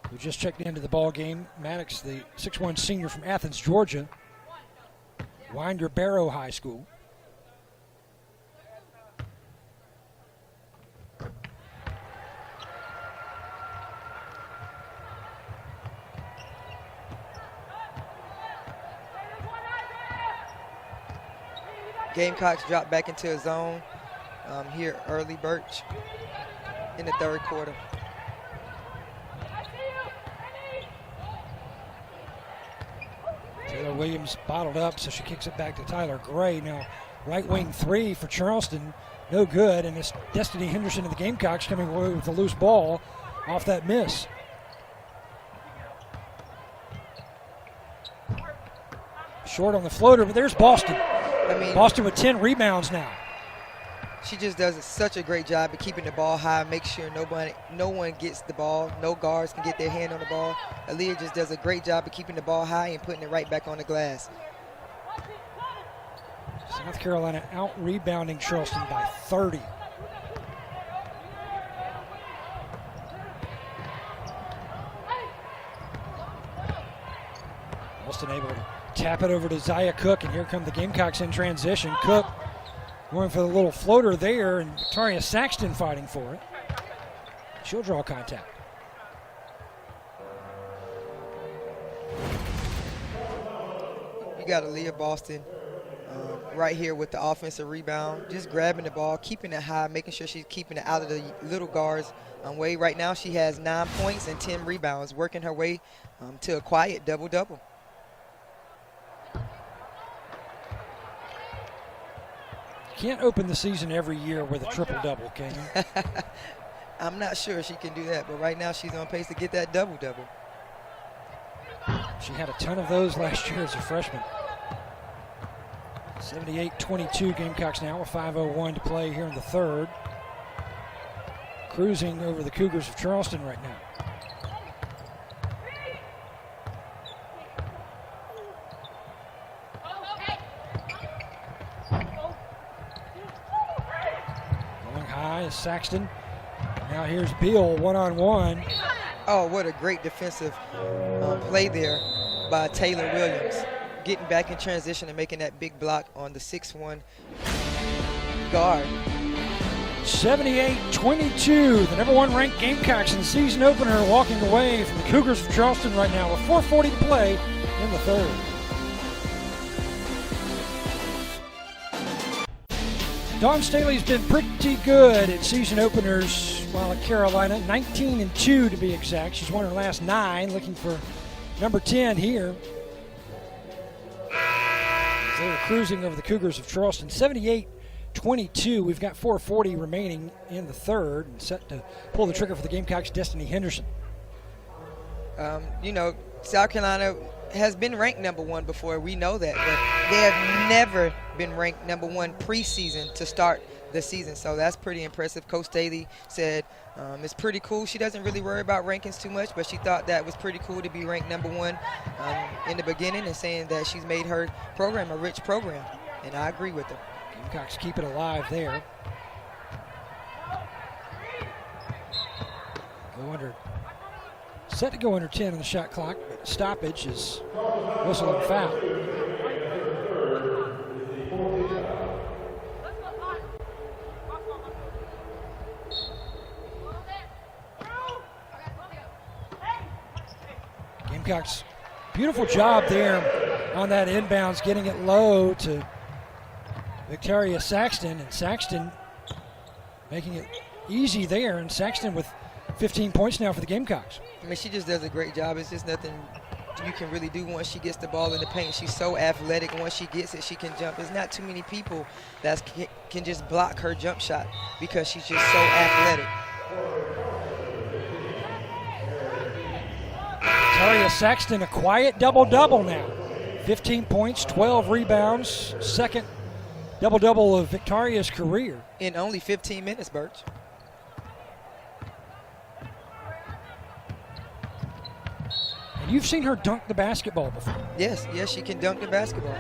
who just checked into the ball game. Maddox, the 6'1 senior from Athens, Georgia, Winder Barrow High School. Gamecocks drop back into a zone here early, Birch, in the 3rd quarter. Taylor Williams bottled up, so she kicks it back to Tyler Gray. Now, right wing 3 for Charleston, no good, and it's Destiny Henderson of the Gamecocks coming away with a loose ball off that miss. Short on the floater, but there's Boston. I mean, Boston with 10 rebounds now. She just does such a great job of keeping the ball high, make sure no one gets the ball, no guards can get their hand on the ball. Aaliyah just does a great job of keeping the ball high and putting it right back on the glass. South Carolina out-rebounding Charleston by 30. Boston able to tap it over to Zaya Cook, and here come the Gamecocks in transition. Cook going for the little floater there, and Victoria Saxton fighting for it. She'll draw contact. You got Aaliyah Boston right here with the offensive rebound, just grabbing the ball, keeping it high, making sure she's keeping it out of the little guards' way. Right now she has 9 points and 10 rebounds, working her way to a quiet double-double. Can't open the season every year with a triple-double, can you? I'm not sure she can do that, but right now she's on pace to get that double-double. She had a ton of those last year as a freshman. 78-22 Gamecocks now with 5:01 to play here in the 3rd. Cruising over the Cougars of Charleston right now. Saxton. Now here's Beal one-on-one. Oh, what a great defensive play there by Taylor Williams. Getting back in transition and making that big block on the 6'1 guard. 78-22, the number 1 ranked Gamecocks in the season opener, walking away from the Cougars of Charleston right now with 4:40 to play in the 3rd. Dawn Staley's been pretty good at season openers while at Carolina, 19-2 to be exact. She's won her last 9, looking for number 10 here. As they were cruising over the Cougars of Charleston, 78-22. We've got 4:40 remaining in the 3rd, and set to pull the trigger for the Gamecocks, Destiny Henderson. You know, South Carolina has been ranked number 1 before. We know that, but they have never been ranked number 1 preseason to start the season. So that's pretty impressive. Coach Staley said it's pretty cool. She doesn't really worry about rankings too much, but she thought that was pretty cool to be ranked number 1 in the beginning, and saying that she's made her program a rich program. And I agree with her. Gamecocks keep it alive there. Go under. Set to go under 10 on the shot clock, but stoppage is whistle and foul. Gamecocks, beautiful job there on that inbounds, getting it low to Victoria Saxton, and Saxton making it easy there, and Saxton with 15 points now for the Gamecocks. I mean, she just does a great job. It's just nothing you can really do once she gets the ball in the paint. She's so athletic. Once she gets it, she can jump. There's not too many people that can just block her jump shot because she's just so athletic. Victoria Saxton, a quiet double-double now. 15 points, 12 rebounds, second double-double of Victoria's career. In only 15 minutes, Birch. And you've seen her dunk the basketball before. Yes, she can dunk the basketball.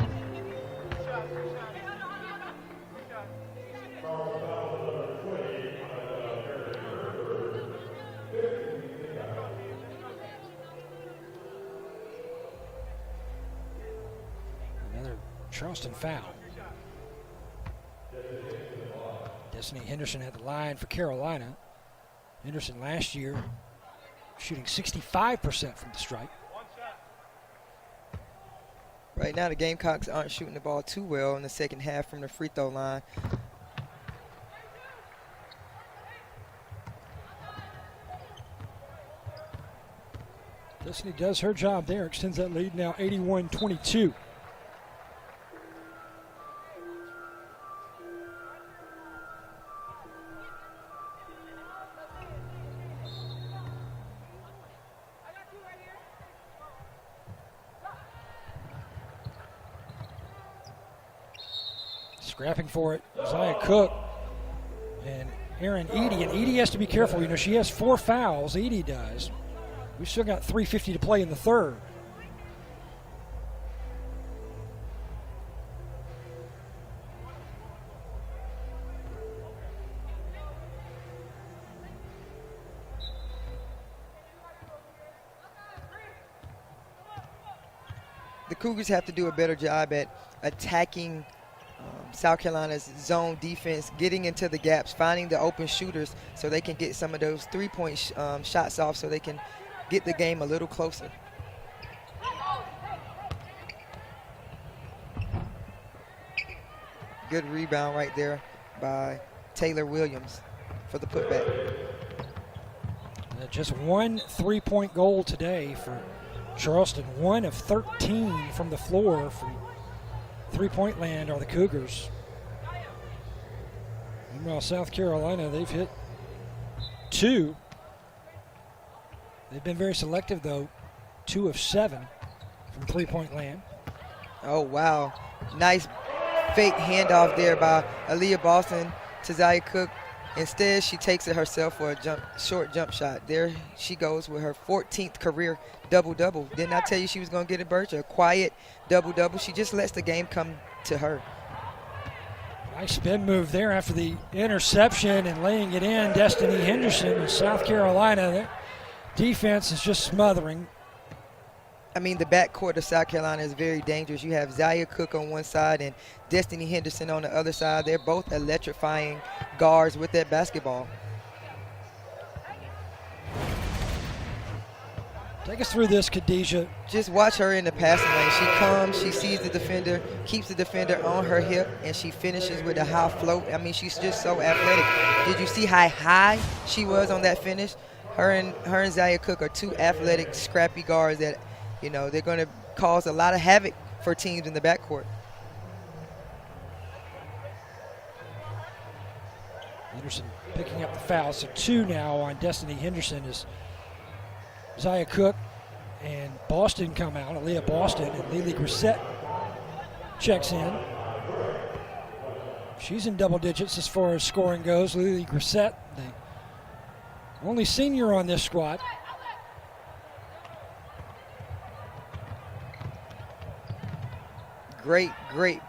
Another Charleston foul. Destiny Henderson at the line for Carolina. Henderson last year shooting 65% from the stripe. Right now, the Gamecocks aren't shooting the ball too well in the second half from the free throw line. Destiny does her job there, extends that lead now 81-22. Scrapping for it, Zaya Cook and Erin Edie. And Edie has to be careful. You know, she has 4 fouls, Edie does. We've still got 3:50 to play in the third. The Cougars have to do a better job at attacking South Carolina's zone defense, getting into the gaps, finding the open shooters so they can get some of those three-point shots off so they can get the game a little closer. Good rebound right there by Taylor Williams for the putback. Just one three-point goal today for Charleston. 1 of 13 from the floor from three-point land are the Cougars. Meanwhile, South Carolina, they've hit 2. They've been very selective, though. 2 of 7 from three-point land. Oh, wow. Nice fake handoff there by Aaliyah Boston to Zaya Cook. Instead, she takes it herself for a short jump shot. There she goes with her 14th career double-double. Didn't I tell you she was going to get it, Birch? A quiet double-double. She just lets the game come to her. Nice spin move there after the interception and laying it in. Destiny Henderson in South Carolina. Their defense is just smothering. I mean, the backcourt of South Carolina is very dangerous. You have Zaya Cook on one side and Destiny Henderson on the other side. They're both electrifying guards with that basketball. Take us through this, Khadijah. Just watch her in the passing lane. She comes, she sees the defender, keeps the defender on her hip, and she finishes with a high float. I mean, she's just so athletic. Did you see how high she was on that finish? Her and Zaya Cook are 2 athletic, scrappy guards that, you know, they're going to cause a lot of havoc for teams in the backcourt. Henderson picking up the foul. So 2 now on Destiny Henderson as Zaya Cook and Boston come out. Aaliyah Boston and Lily Grissett checks in. She's in double digits as far as scoring goes. Lily Grissett, the only senior on this squad. Great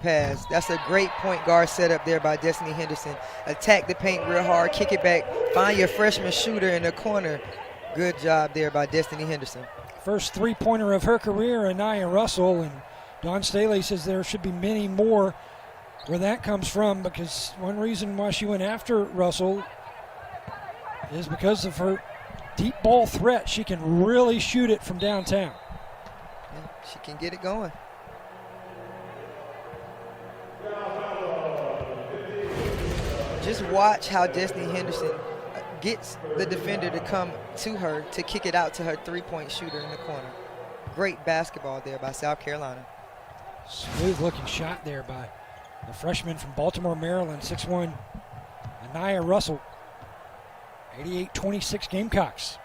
pass. That's a great point guard setup there by Destiny Henderson. Attack the paint real hard, kick it back, find your freshman shooter in the corner. Good job there by Destiny Henderson. First three-pointer of her career, Anaya Russell, and Don Staley says there should be many more where that comes from, because one reason why she went after Russell is because of her deep ball threat. She can really shoot it from downtown. Yeah, she can get it going. Just watch how Destiny Henderson gets the defender to come to her to kick it out to her three-point shooter in the corner. Great basketball there by South Carolina. Smooth looking shot there by the freshman from Baltimore, Maryland, 6'1", Anaya Russell. 88-26 Gamecocks.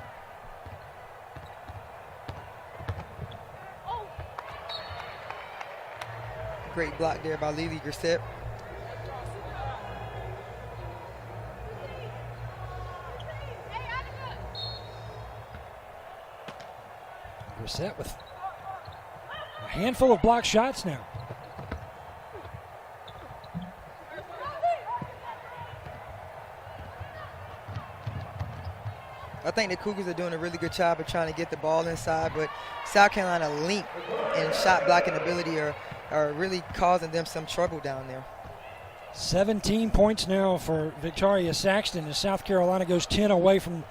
Great block there by Lily Grissett. Grissett with a handful of block shots now. I think the Cougars are doing a really good job of trying to get the ball inside, but South Carolina length and shot blocking ability are really causing them some trouble down there. 17 points now for Victoria Saxton as South Carolina goes 10 away from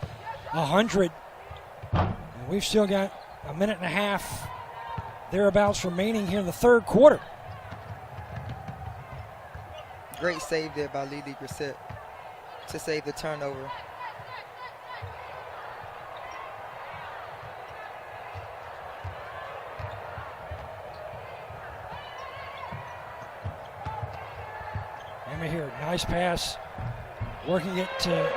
100. And we've still got a minute and a half thereabouts remaining here in the third quarter. Great save there by Lily Grissett to save the turnover. Emma here, nice pass, working it to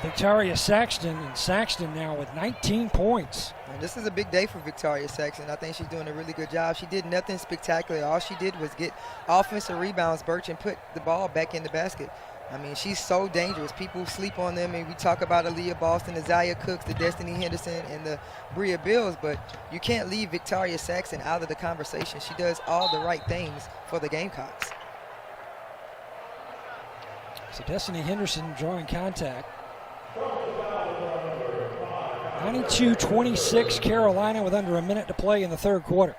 Victoria Saxton, and Saxton now with 19 points. And this is a big day for Victoria Saxton. I think she's doing a really good job. She did nothing spectacular. All she did was get offensive rebounds, Birch, and put the ball back in the basket. I mean, she's so dangerous. People sleep on them, and we talk about Aaliyah Boston, the Zaya Cooks, the Destiny Henderson, and the Bria Bills, but you can't leave Victoria Saxton out of the conversation. She does all the right things for the Gamecocks. So Destiny Henderson drawing contact. 92-26 Carolina with under a minute to play in the third quarter.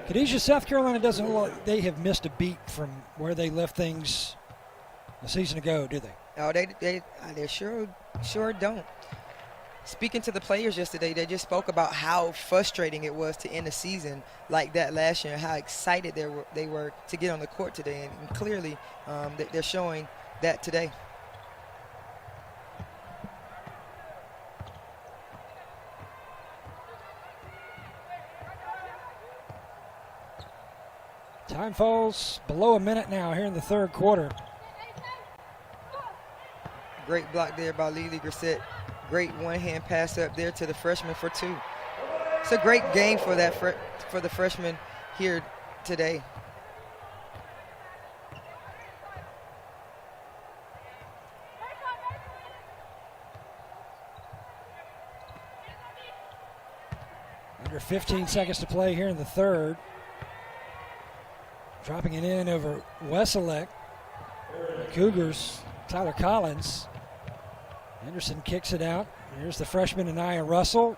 Khadijah, South Carolina doesn't look like they have missed a beat from where they left things a season ago, do they? Oh, they sure don't. Speaking to the players yesterday, they just spoke about how frustrating it was to end the season like that last year and how excited they were to get on the court today. And clearly, they're showing that today. Time falls below a minute now here in the third quarter. Great block there by Lily Grissett. Great one-hand pass up there to the freshman for two. It's a great game for the freshman here today. Under 15 seconds to play here in the third. Dropping it in over Wesselec. The Cougars, Tyler Collins. Henderson kicks it out. Here's the freshman Anaya Russell.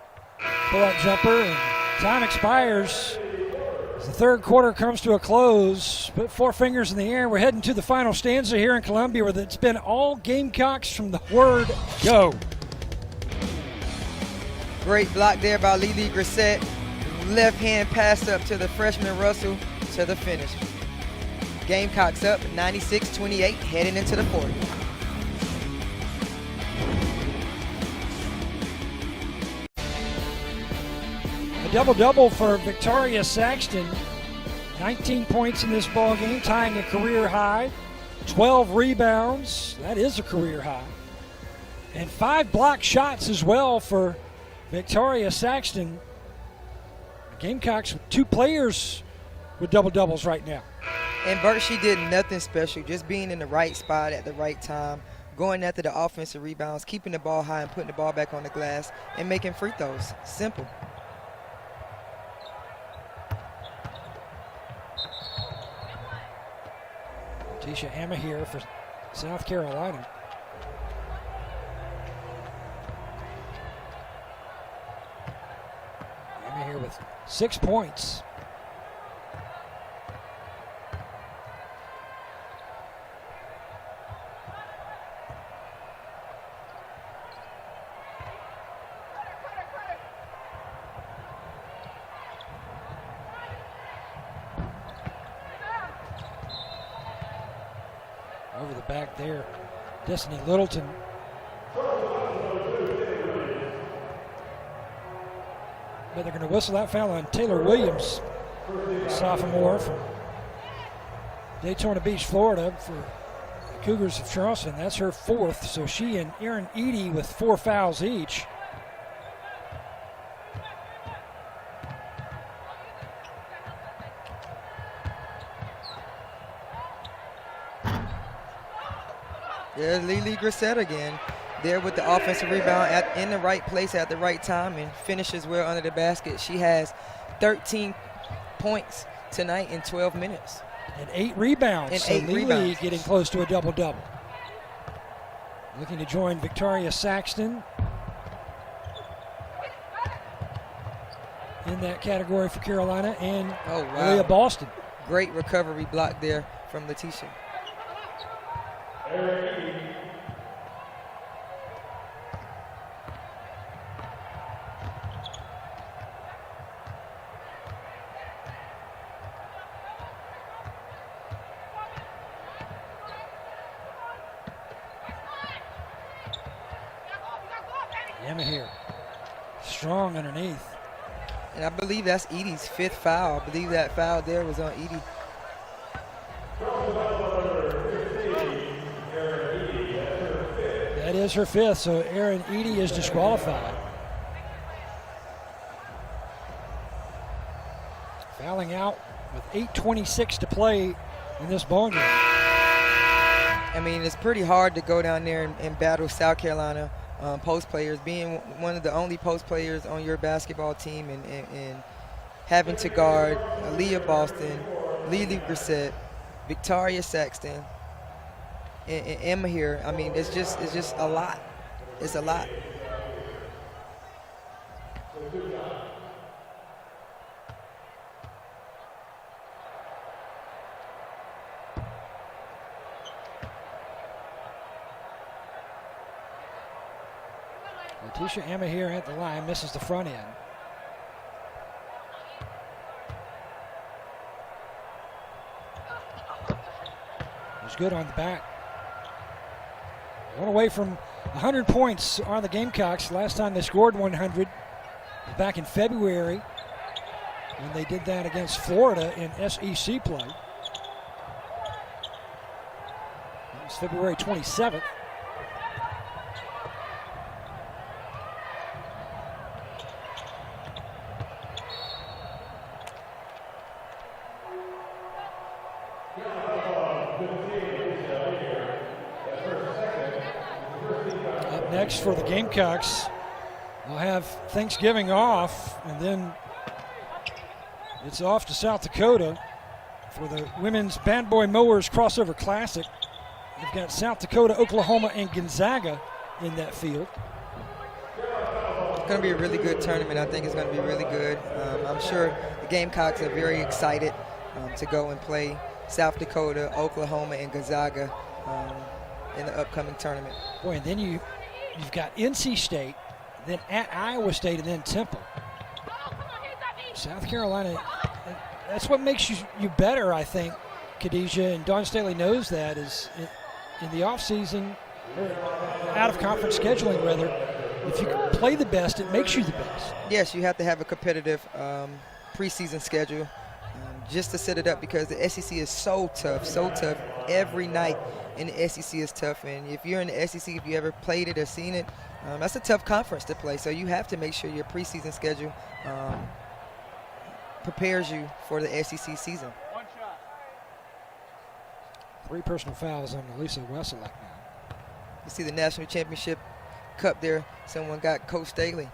Pull-up jumper, and time expires. As the third quarter comes to a close, put four fingers in the air. We're heading to the final stanza here in Columbia, where it's been all Gamecocks from the word go. Great block there by Lily Grissett. Left-hand pass up to the freshman Russell to the finish. Gamecocks up 96-28, heading into the fourth. A double-double for Victoria Saxton. 19 points in this ball game, tying a career high. 12 rebounds, that is a career high. And 5 block shots as well for Victoria Saxton. The Gamecocks with 2 players with double-doubles right now. And Bert, she did nothing special, just being in the right spot at the right time, going after the offensive rebounds, keeping the ball high and putting the ball back on the glass, and making free throws. Simple. Tisha Emma here for South Carolina. Emma here with 6 points. Over the back there Destiny Littleton. But they're going to whistle that foul on Taylor Williams, sophomore from Daytona Beach, Florida, for the Cougars of Charleston. That's her 4th, so she and Erin Eady with 4 fouls each. There's Lily Grissett again, there with the offensive rebound in the right place at the right time and finishes well under the basket. She has 13 points tonight in 12 minutes. And 8 rebounds. And so 8 Lily rebounds. getting close to a double-double. Looking to join Victoria Saxton in that category for Carolina, and Leah Boston. Great recovery block there from Letitia. Emma here, strong underneath. And I believe that's Edie's 5th foul. I believe that foul there was on Edie. That is her 5th, so Erin Eady is disqualified. Fouling out with 8:26 to play in this ball game. I mean, it's pretty hard to go down there and battle South Carolina post players, being one of the only post players on your basketball team, and having to guard Aaliyah Boston, Lily Grissett, Victoria Saxton, and Emma here. I mean, it's just a lot. It's a lot. Letitia Emma here at the line, misses the front end. It's good on the back. One away from 100 points are the Gamecocks. Last time they scored 100 back in February when they did that against Florida in SEC play. That was February 27th. Next for the Gamecocks, we'll have Thanksgiving off, and then it's off to South Dakota for the Women's Bad Boy Mowers Crossover Classic. They've got South Dakota, Oklahoma, and Gonzaga in that field. It's going to be a really good tournament. I think it's going to be really good. I'm sure the Gamecocks are very excited to go and play South Dakota, Oklahoma, and Gonzaga in the upcoming tournament. Boy, and then you've got NC State, then at Iowa State, and then Temple. South Carolina, that's what makes you better, I think, Khadijah, and Dawn Staley knows that, is in the offseason, or out-of-conference scheduling, rather, if you can play the best, it makes you the best. Yes, you have to have a competitive preseason schedule just to set it up, because the SEC is so tough, so tough. Every night in the SEC is tough, and if you're in the SEC, if you ever played it or seen it, that's a tough conference to play. So you have to make sure your preseason schedule prepares you for the SEC season. 3 personal fouls on Elisa Wesselak now. You see the National Championship Cup there. Someone got Coach Staley.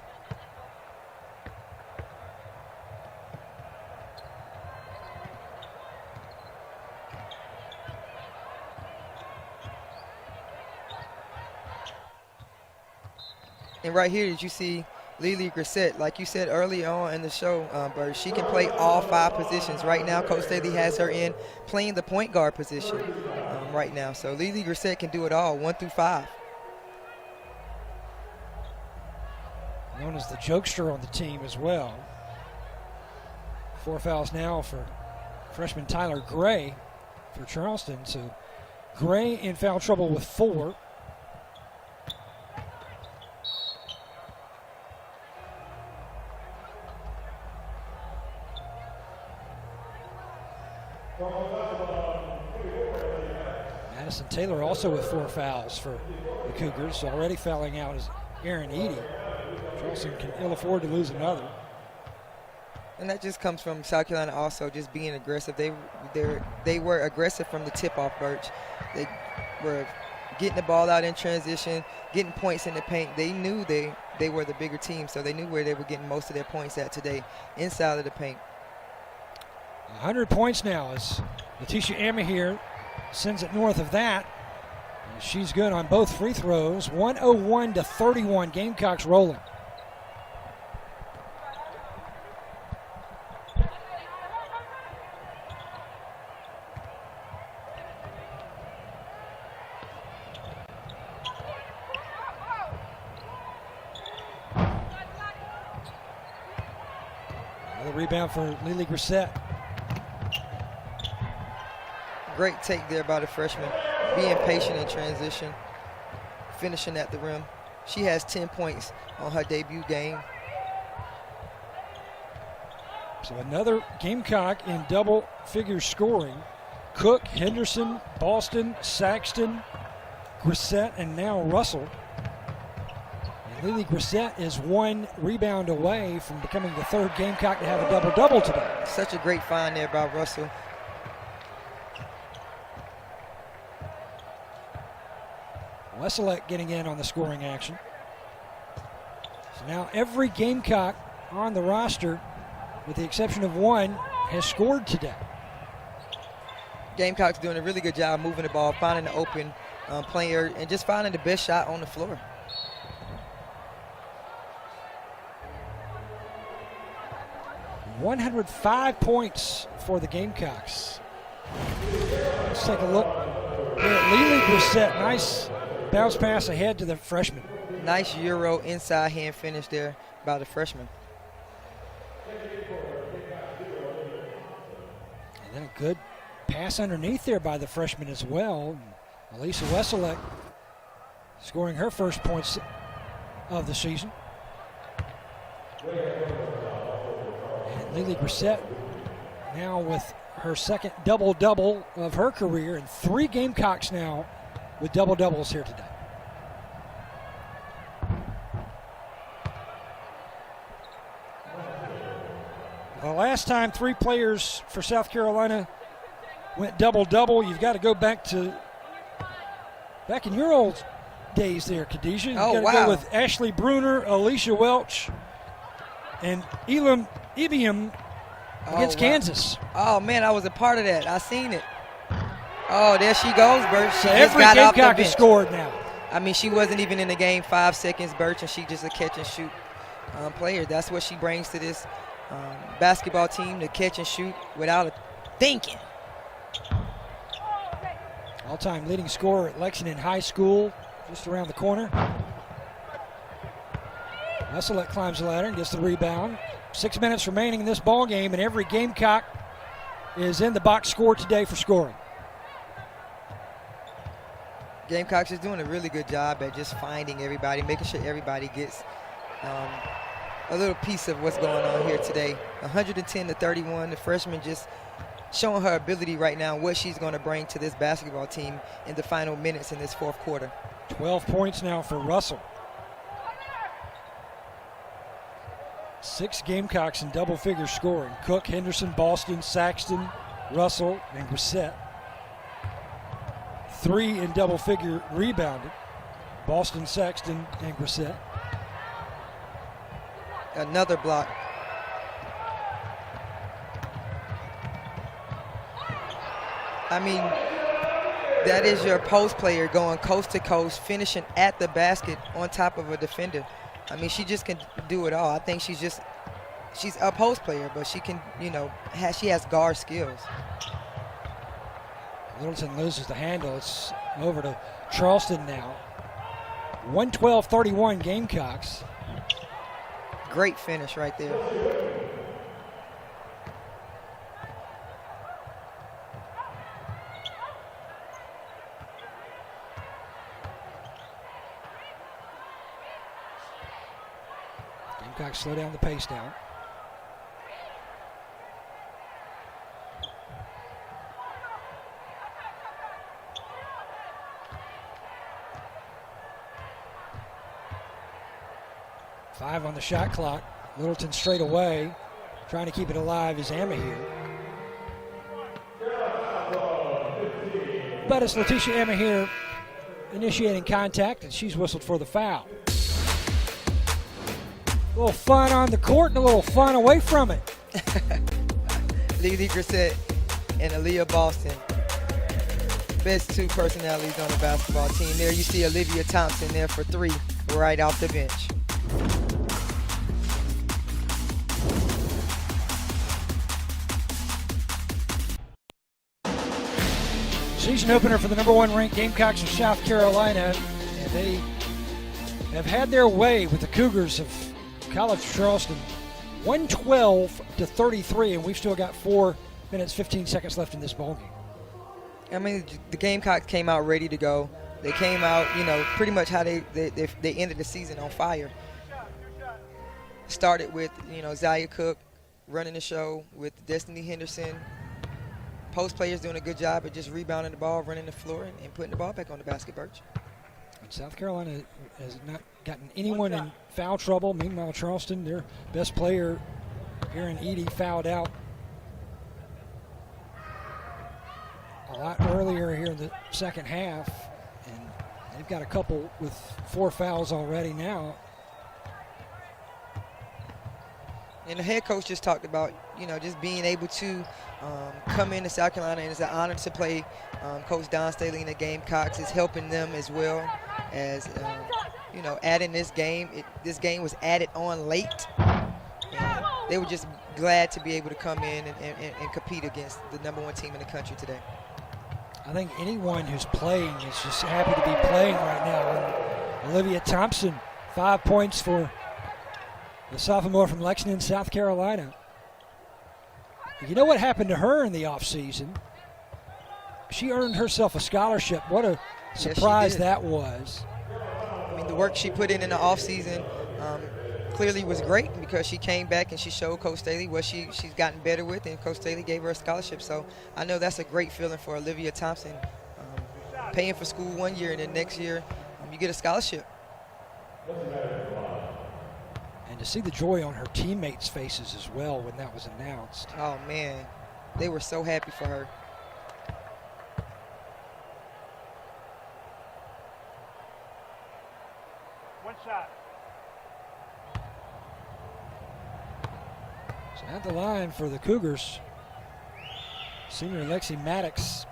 And right here, did you see Lily Grissett? Like you said early on in the show, Bert, she can play all 5 positions. Right now, Coach Staley has her in playing the point guard position right now. So Lily Grissett can do it all, 1 through 5. Known as the jokester on the team as well. 4 fouls now for freshman Tyler Gray for Charleston. So Gray in foul trouble with 4. Madison Taylor also with 4 fouls for the Cougars. So already fouling out is Aaron Eady. Charleston can ill afford to lose another. And that just comes from South Carolina also just being aggressive. They were aggressive from the tip-off, Birch. They were getting the ball out in transition, getting points in the paint. They knew they were the bigger team, so they knew where they were getting most of their points at today, inside of the paint. 100 points now as Letitia Amahir sends it north of that. She's good on both free throws. 101-31, Gamecocks rolling. Another rebound for Lily Grissett. Great take there by the freshman. Being patient in transition, finishing at the rim. She has 10 points on her debut game. So another Gamecock in double figure scoring. Cook, Henderson, Boston, Saxton, Grissett, and now Russell. And Lily Grissett is 1 rebound away from becoming the 3rd Gamecock to have a double-double today. Such a great find there by Russell. Wesselek getting in on the scoring action. So now every Gamecock on the roster, with the exception of 1, has scored today. Gamecocks doing a really good job moving the ball, finding the open player, and just finding the best shot on the floor. $105 points for the Gamecocks. Let's take a look here at Lily Grissett. Nice bounce pass ahead to the freshman. Nice Euro inside hand finish there by the freshman. And then a good pass underneath there by the freshman as well. Elisa Wesselek scoring her first points of the season. And Lily Grissett now with her second double-double of her career, and 3 Gamecocks now with double-doubles here today. The last time 3 players for South Carolina went double-double, you've got to go back in your old days there, Khadijah. You've got to go with Ashley Bruner, Alicia Welch, and Elam Ibiam against Kansas. Oh, man, I was a part of that. I seen it. Oh, there she goes, Birch. She so just every got off the Gamecock bench. has scored now. I mean, she wasn't even in the game 5 seconds, Birch, and she just a catch-and-shoot player. That's what she brings to this basketball team, to catch and shoot without thinking. All-time leading scorer at Lexington High School, just around the corner. Wesselek climbs the ladder and gets the rebound. 6 minutes remaining in this ball game, and every Gamecock is in the box score today for scoring. Gamecocks is doing a really good job at just finding everybody, making sure everybody gets a little piece of what's going on here today. 110-31, the freshman just showing her ability right now, what she's going to bring to this basketball team in the final minutes in this 4th quarter. 12 points now for Russell. 6 Gamecocks in double figure scoring. Cook, Henderson, Boston, Saxton, Russell, and Grissett. 3 in double figure rebounded. Boston, Saxton, and Grissett. Another block. I mean, that is your post player going coast to coast, finishing at the basket on top of a defender. I mean, she just can do it all. I think she's a post player, but she can, she has guard skills. Littleton loses the handle. It's over to Charleston now. 112-31 Gamecocks. Great finish right there. Gamecocks slow down the pace now. 5 on the shot clock. Littleton straight away. Trying to keep it alive is Amahir. But it's Letitia Amahir initiating contact, and she's whistled for the foul. A little fun on the court and a little fun away from it. Lily Grissett and Aaliyah Boston. Best 2 personalities on the basketball team. There you see Olivia Thompson there for 3 right off the bench. Season opener for the #1 ranked Gamecocks of South Carolina, and they have had their way with the Cougars of College of Charleston, 112-33, and we've still got 4 minutes, 15 seconds left in this ball game. I mean, the Gamecocks came out ready to go. They came out, pretty much how they ended the season on fire. Started with, Zaya Cook running the show with Destiny Henderson. Post players doing a good job of just rebounding the ball, running the floor, and putting the ball back on the basket, Birch. And South Carolina has not gotten anyone in foul trouble. Meanwhile, Charleston, their best player, Aaron Edie, fouled out a lot earlier here in the second half, and they've got a couple with 4 fouls already now. And the head coach just talked about, just being able to come into South Carolina, and it's an honor to play Coach Don Staley in the Gamecocks. Is helping them as well as, adding this game. This game was added on late. And they were just glad to be able to come in and compete against the #1 team in the country today. I think anyone who's playing is just happy to be playing right now. And Olivia Thompson, 5 points for the sophomore from Lexington, South Carolina. You know what happened to her in the offseason? She earned herself a scholarship. What a surprise that was. I mean, the work she put in the offseason clearly was great, because she came back and she showed Coach Staley what she's gotten better with, and Coach Staley gave her a scholarship. So I know that's a great feeling for Olivia Thompson, paying for school 1 year, and then next year you get a scholarship. And to see the joy on her teammates' faces as well when that was announced. Oh, man. They were so happy for her. One shot. So at the line for the Cougars, senior Lexi Maddox.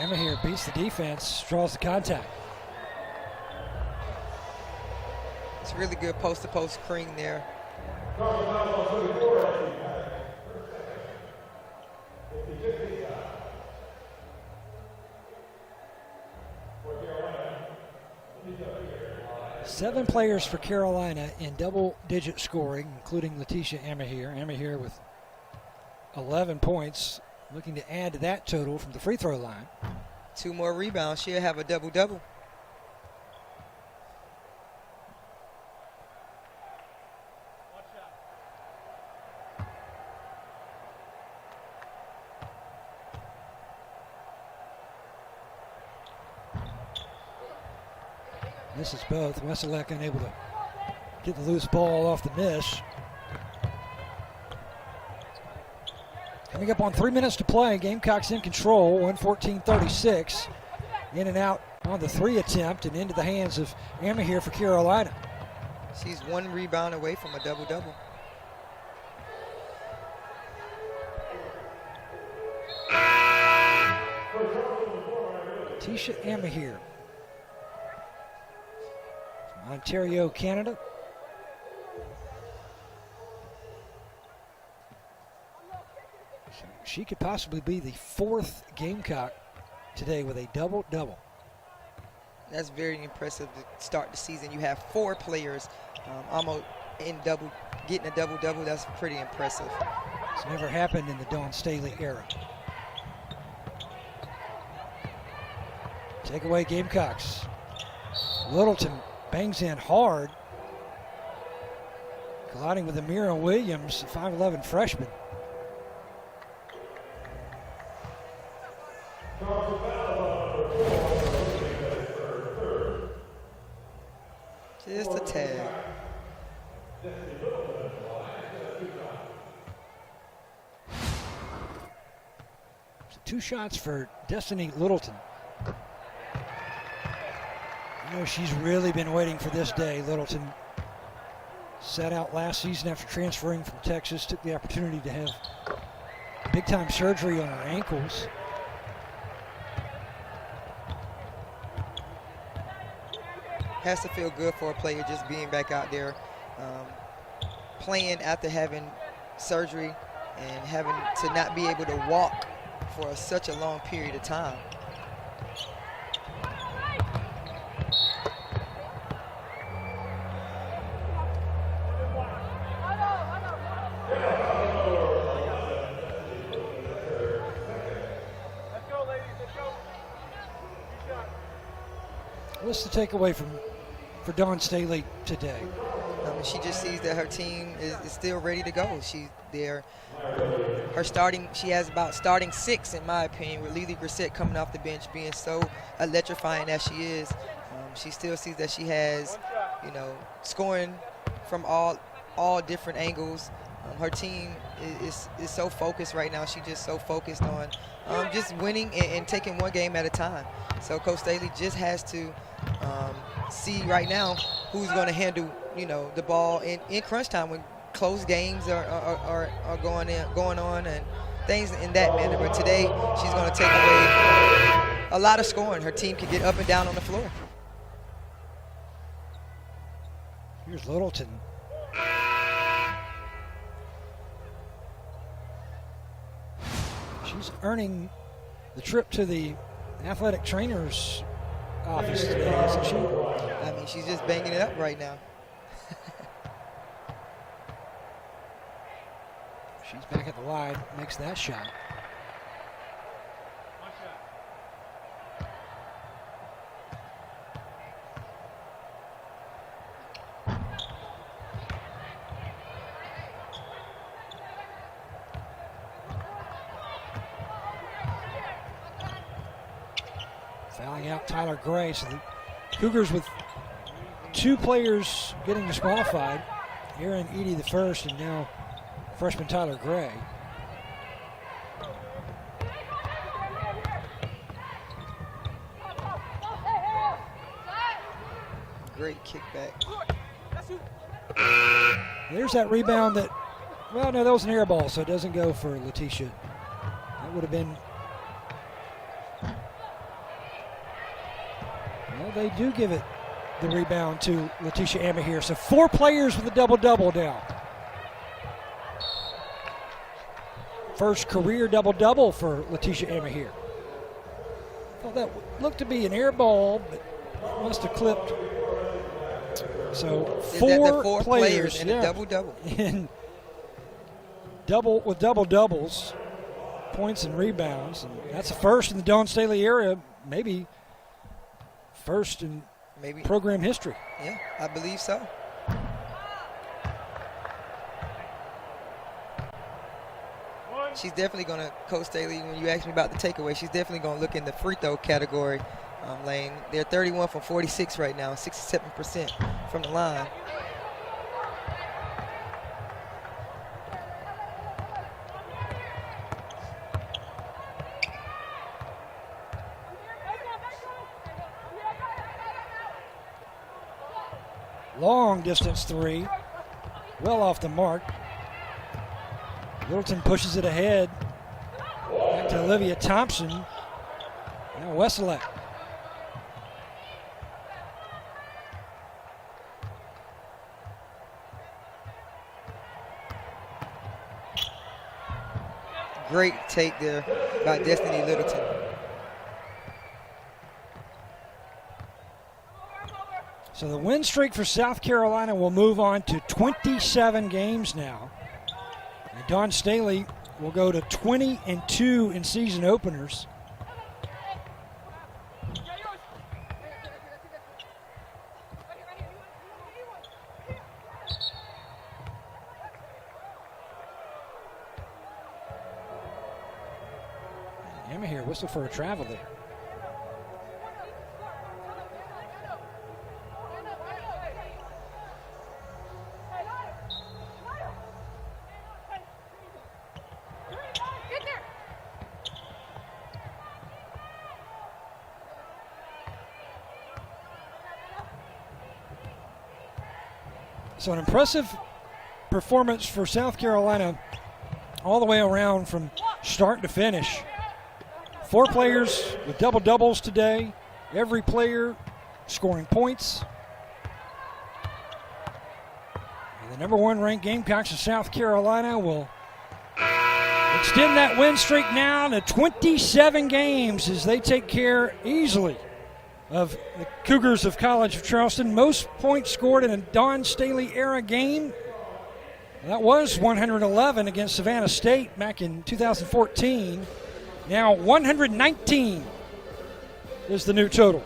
Amahir beats the defense, draws the contact. It's really good post-to-post screen there. Seven players for Carolina in double-digit scoring, including Letitia Amahir. Amahir with 11 points, looking to add to that total from the free throw line. 2 more rebounds. She'll have a double-double. This is both. Wesolek unable to get the loose ball off the miss. Coming up on 3 minutes to play, Gamecocks in control, 114-36. In and out on the 3 attempt and into the hands of Amahir for Carolina. She's 1 rebound away from a double-double. Tisha Amahir from Ontario, Canada. She could possibly be the 4th Gamecock today with a double-double. That's very impressive to start the season. You have 4 players almost getting a double-double. That's pretty impressive. It's never happened in the Dawn Staley era. Take away Gamecocks. Littleton bangs in hard. Colliding with Amira Williams, 5'11" freshman. Just a tag. So 2 shots for Destiny Littleton. You know, she's really been waiting for this day. Littleton sat out last season after transferring from Texas, took the opportunity to have big-time surgery on her ankles. Has to feel good for a player just being back out there playing after having surgery and having to not be able to walk for such a long period of time. What's the takeaway for Dawn Staley today? She just sees that her team is still ready to go. She's there. She has about starting 6, in my opinion, with Lily Brissett coming off the bench being so electrifying as she is. She still sees that she has, you know, scoring from all different angles. Her team is so focused right now. She's just so focused on just winning and taking one game at a time. So Coach Staley just has to see right now who's going to handle, you know, the ball in crunch time when close games are going on and things in that manner. But today she's going to take away a lot of scoring. Her team can get up and down on the floor. Here's Littleton. She's earning the trip to the athletic trainer's office today, isn't she? I mean, she's just banging it up right now. She's back at the line, makes that shot. Fouling out Tyler Gray. So the Cougars with 2 players getting disqualified. Aaron Edie the first, and now freshman Tyler Gray. Great kickback. There's that rebound that, well, no, that was an air ball, so it doesn't go for Letitia. That would have been, well, they do give it the rebound to Letitia Amahir. So 4 players with a double-double now. First career double-double for Letitia Amahir. Well, that looked to be an air ball, but it must have clipped. So 4 players in a double-double. With double-doubles, points and rebounds. And that's the first in the Dawn Staley area, maybe first in program history. Yeah, I believe so. She's definitely going to, Coach Staley, when you asked me about the takeaway, she's definitely going to look in the free throw category lane. They're 31 from 46 right now, 67% from the line. Long distance 3, well off the mark. Littleton pushes it ahead. Back to Olivia Thompson. Now Wesselak. Great take there by Destiny Littleton. So the win streak for South Carolina will move on to 27 games now. And Dawn Staley will go to 20-2 in season openers. Bama here, whistle for a travel there. So an impressive performance for South Carolina all the way around from start to finish. 4 players with double-doubles today. Every player scoring points. And the number 1 ranked Gamecocks of South Carolina will extend that win streak now to 27 games as they take care easily of the Cougars of College of Charleston. Most points scored in a Don Staley era game. That was 111 against Savannah State back in 2014. Now 119 is the new total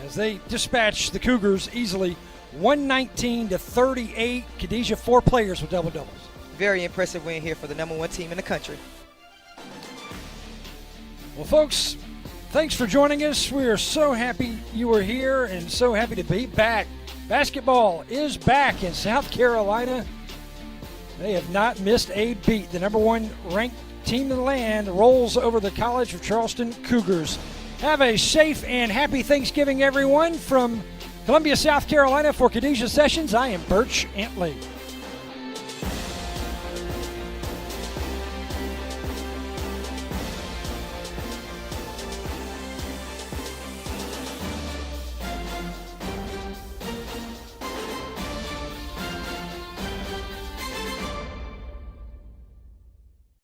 as they dispatch the Cougars easily, 119-38. Khadijah, 4 players with double-doubles. Very impressive win here for the number 1 team in the country. Well, folks, thanks for joining us. We are so happy you were here and so happy to be back. Basketball is back in South Carolina. They have not missed a beat. The number 1 ranked team in the land rolls over the College of Charleston Cougars. Have a safe and happy Thanksgiving, everyone. From Columbia, South Carolina, for Khadijah Sessions, I am Birch Antley.